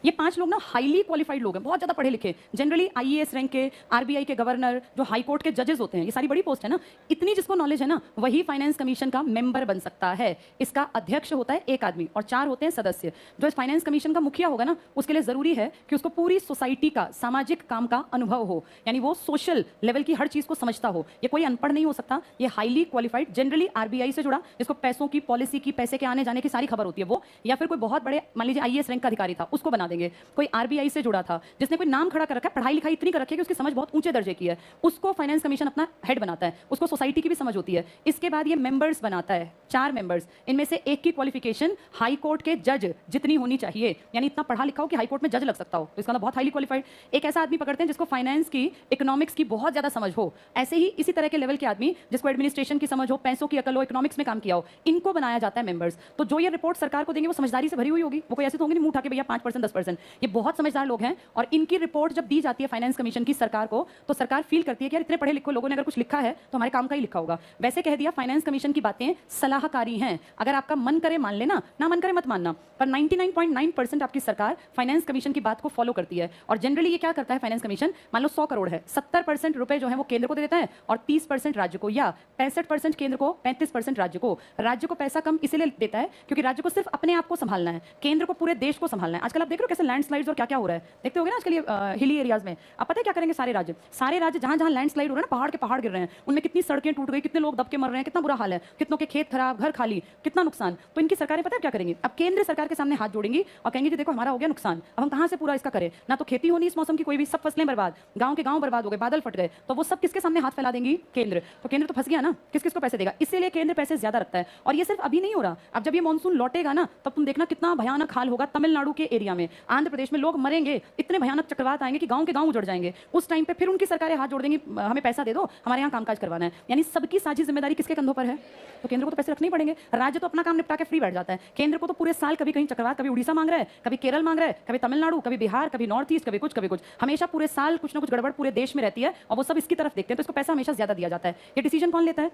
[SPEAKER 1] ये 5 लोग ना हाईली क्वालिफाइड लोग हैं, बहुत ज्यादा पढ़े लिखे, जनरली आईएएस रैंक के, आरबीआई के गवर्नर, जो हाई कोर्ट के जजेस होते हैं, ये सारी बड़ी पोस्ट है ना। इतनी जिसको नॉलेज है ना वही फाइनेंस कमीशन का मेंबर बन सकता है। इसका अध्यक्ष होता है एक आदमी और 4 होते हैं सदस्य। जो इस फाइनेंस कमीशन का मुखिया होगा ना उसके लिए जरूरी है कि उसको पूरी सोसाइटी का, सामाजिक काम का अनुभव हो, यानी वो सोशल लेवल की हर चीज को समझता हो। ये कोई अनपढ़ नहीं हो सकता, ये हाईली क्वालिफाइड, जनरली आरबीआई से जुड़ा, जिसको पैसों की, पॉलिसी की, पैसे के आने जाने की सारी खबर होती है वो, या फिर कोई बहुत बड़े, मान लीजिए आईएएस रैंक का अधिकारी था, उसको बना देंगे। कोई आरबीआई से जुड़ा था, जिसने कोई नाम खड़ा कर रखा है, पढ़ाई लिखाई इतनी कर रखी है कि उसकी समझ बहुत ऊंचे दर्जे की है, उसको फाइनेंस कमीशन अपना हेड बनाता है। उसको सोसाइटी की भी समझ होती है। इसके बाद ये मेंबर्स बनाता है, 4 मेंबर्स, इनमें से एक की क्वालिफिकेशन हाई कोर्ट के जज जितनी होनी चाहिए, यानी इतना पढ़ा लिखा हो कि हाई कोर्ट में जज लग सकता हो, तो इसका मतलब बहुत हाईली क्वालिफाइड। एक ऐसा आदमी पकड़ते हैं जिसको फाइनेंस की, इकोनॉमिक्स की बहुत ज्यादा समझ हो। ऐसे ही इसी तरह के लेवल के आदमी जिसको एडमिनिस्ट्रेशन की समझ हो, पैसों की अकल हो, इकोनॉमिक्स में काम किया हो, इनको बनाया जाता है मेंबर्स। तो जो ये रिपोर्ट सरकार को देंगे वो समझदारी से भरी हुई होगी, वो कोई ऐसे तो होंगे नहीं मुंह उठा के भैया 5% 10%। ये बहुत समझदार लोग हैं और इनकी रिपोर्ट जब दी जाती है फाइनेंस कमीशन की सरकार को, तो सरकार फील करती है कि यार इतने पढ़े लिखे लोगों ने अगर कुछ लिखा है तो हमारे काम का ही लिखा होगा। वैसे कह दिया फाइनेंस कमीशन की बातें सलाहकारी हैं, अगर आपका मन करे मान लेना, ना मन करे मत मानना, पर 99.9% आपकी सरकार फाइनेंस कमीशन की बात को फॉलो करती है। और जनरली ये क्या करता है फाइनेंस कमीशन, मान लो 100 करोड़ है, 70% रुपए जो है वो केंद्र को दे देता है और 30% राज्य को, या 65% केंद्र को, 35% राज्य को। राज्य को पैसा कम इसलिए देता है क्योंकि राज्य को सिर्फ अपने आप को संभालना है, केंद्र को पूरे देश को संभालना है। आजकल आप देख रहे हो कैसे लैंडस्लाइड्स और क्या क्या हो रहा है, देखते होगे ना आजकल ये हिली एरियाज में। अब पता है क्या करेंगे सारे राज्य जहां जहां लैंडस्लाइड हो रहा है ना, पहाड़ के पहाड़ गिर रहे हैं, उनमें कितनी सड़कें टूट गई, कितने लोग दब के मर रहे हैं, कितना बुरा हाल है, कितनों के खेत खराब, घर खाली, कितना नुकसान। तो इनकी सरकारें पता है क्या करेंगी, अब केंद्र सरकार के सामने हाथ जोड़ेंगी और कहेंगे जी देखो हमारा हो गया नुकसान, अब हम कहां से पूरा इसका करें, ना तो खेती होनी इस मौसम की कोई भी, सब फसलें बर्बाद, गांव के गांव बर्बाद हो गए, बादल फट गए, तो वो सब किसके सामने हाथ फैला देंगी, केंद्र। तो केंद्र तो फंस गया ना, किस किस को पैसे देगा, इसीलिए केंद्र पैसे ज्यादा रखता है। और ये सिर्फ अभी नहीं हो रहा, अब जब ये मानसून लौटेगा ना तब तुम देखना कितना भयानक हाल होगा तमिलनाडु के एरिया में, आंध्र प्रदेश में लोग मरेंगे, इतने भयानक चक्रवात आएंगे कि गांव के गांव उजड़ जाएंगे। उस टाइम पे फिर उनकी सरकारें हाथ जोड़ देंगी, हमें पैसा दे दो, हमारे यहाँ कामकाज करवाना है। यानी सबकी साझी जिम्मेदारी किसके कंधों पर है, तो केंद्र को तो पैसे रखने ही पड़ेंगे। राज्य तो अपना काम निपटा के फ्री बैठ जाता है, केंद्र को तो पूरे साल कभी कहीं चक्रवात, कभी उड़ीसा मांग रहा है, कभी केरल मांग रहा है, कभी तमिलनाडु, कभी बिहार, कभी नॉर्थ ईस्ट, कभी कुछ, हमेशा पूरे साल कुछ ना कुछ गड़बड़ पूरे देश में रहती है और वो सब इसकी तरफ देखते हैं, तो इसको पैसा हमेशा ज्यादा दिया जाता है। ये डिसीजन कौन लेता है,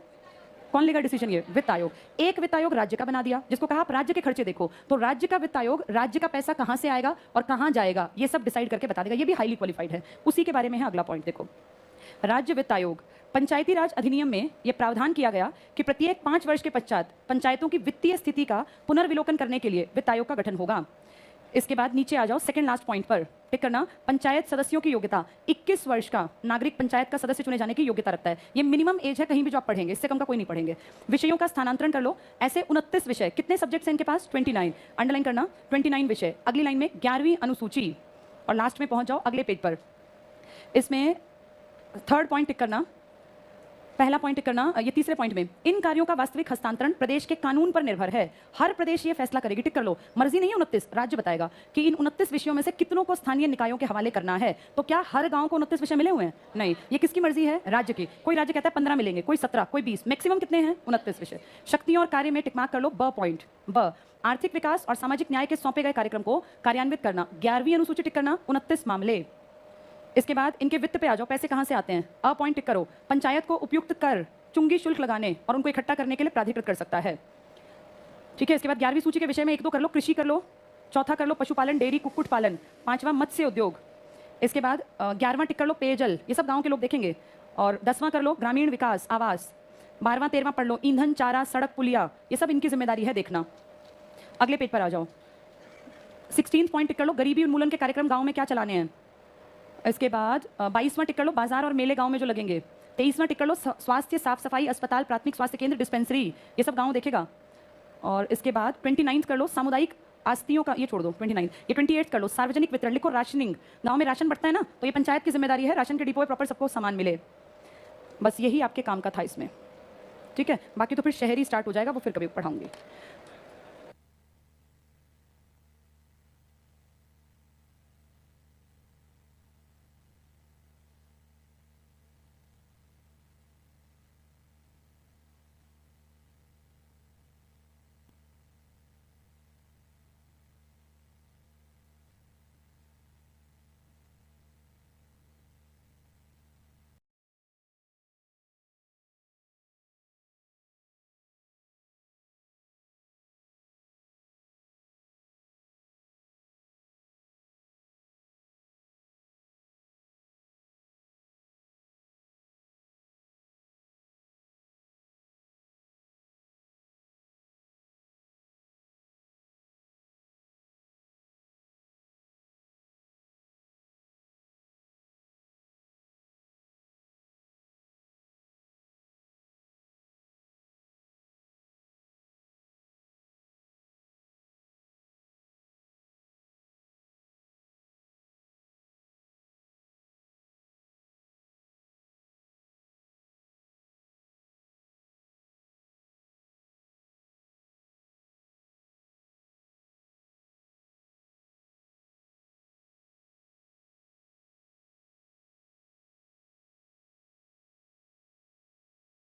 [SPEAKER 1] कौन लेगा डिसीजन, ये वित्त आयोग। एक वित्त आयोग राज्य का बना दिया, जिसको कहा आप राज्य के खर्चे देखो, तो राज्य का वित्त आयोग राज्य का पैसा कहां से आएगा और कहां जाएगा ये सब डिसाइड करके बता देगा। ये भी हाईली क्वालिफाइड है। उसी के बारे में है अगला पॉइंट, देखो राज्य वित्त आयोग। पंचायती राज अधिनियम में यह प्रावधान किया गया कि प्रत्येक 5 वर्ष के पश्चात पंचायतों की वित्तीय स्थिति का पुनर्विलोकन करने के लिए वित्त आयोग का गठन होगा। इसके बाद नीचे आ जाओ, सेकंड लास्ट पॉइंट पर टिक करना। पंचायत सदस्यों की योग्यता 21 वर्ष का नागरिक पंचायत का सदस्य चुने जाने की योग्यता रखता है। ये मिनिमम एज है, कहीं भी जो आप पढ़ेंगे, इससे कम का कोई नहीं पढ़ेंगे। विषयों का स्थानांतरण कर लो, ऐसे 29 विषय, कितने सब्जेक्ट्स हैं इनके पास, 29, अंडरलाइन करना 29 विषय। अगली लाइन में 11वीं अनुसूची और लास्ट में पहुंच जाओ अगले पेज पर। इसमें थर्ड पॉइंट टिक करना, पहला पॉइंट टिक करना, ये तीसरे पॉइंट में इन कार्यों का वास्तविक हस्तांतरण प्रदेश के कानून पर निर्भर है। हर प्रदेश ये फैसला करेगी, टिक कर लो, मर्जी नहीं है 29, राज्य बताएगा कि इन 29 विषयों में से कितनों को स्थानीय निकायों के हवाले करना है। तो क्या हर गांव को 29 विषय मिले हुए हैं, नहीं, ये किसकी मर्जी है, राज्य की। कोई राज्य कहता है 15 मिलेंगे, कोई 17, कोई 20, मैक्सिमम कितने हैं, 29 विषय। शक्तियों और कार्य में टिकमार्क कर लो, ब पॉइंट, ब आर्थिक विकास और सामाजिक न्याय के सौंपे गए कार्यक्रम को कार्यान्वित करना, 11वीं अनुसूची टिक करना, 29 मामले। इसके बाद इनके वित्त पे आ जाओ, पैसे कहां से आते हैं, अ पॉइंट टिक करो। पंचायत को उपयुक्त कर, चुंगी शुल्क लगाने और उनको इकट्ठा करने के लिए प्राधिकृत कर सकता है, ठीक है। इसके बाद 11वीं सूची के विषय में 1-2 कर लो, कृषि कर लो, चौथा कर लो पशुपालन, डेयरी, कुक्कुट पालन, 5वां मत्स्य उद्योग। इसके बाद 11वां टिक कर लो पेयजल, ये सब गांव के लोग देखेंगे। और 10वां कर लो ग्रामीण विकास, आवास। 12वां 13वां पढ़ लो ईंधन, चारा, सड़क, पुलिया, ये सब इनकी जिम्मेदारी है देखना। अगले पेज पर आ जाओ, 16 पॉइंट टिक कर लो, गरीबी उन्मूलन के कार्यक्रम गाँव में क्या चलाने हैं। इसके बाद 22वां टिक कर लो, बाजार और मेले गाँव में जो लगेंगे। 23वां टिक कर लो, स्वास्थ्य, साफ सफाई, अस्पताल, प्राथमिक स्वास्थ्य केंद्र, डिस्पेंसरी, ये सब गांव देखेगा। और इसके बाद 29 कर लो, सामुदायिक आस्तियों का, ये छोड़ दो 29, ये 28 कर लो, सार्वजनिक वितरण, लिखो राशनिंग, गांव में राशन बढ़ता है ना, तो ये पंचायत की जिम्मेदारी है, राशन के डिपो प्रॉपर सबको सामान मिले। बस यही आपके काम का था इसमें, ठीक है। बाकी तो फिर शहरी स्टार्ट हो जाएगा, वो फिर कभी पढ़ाऊंगी।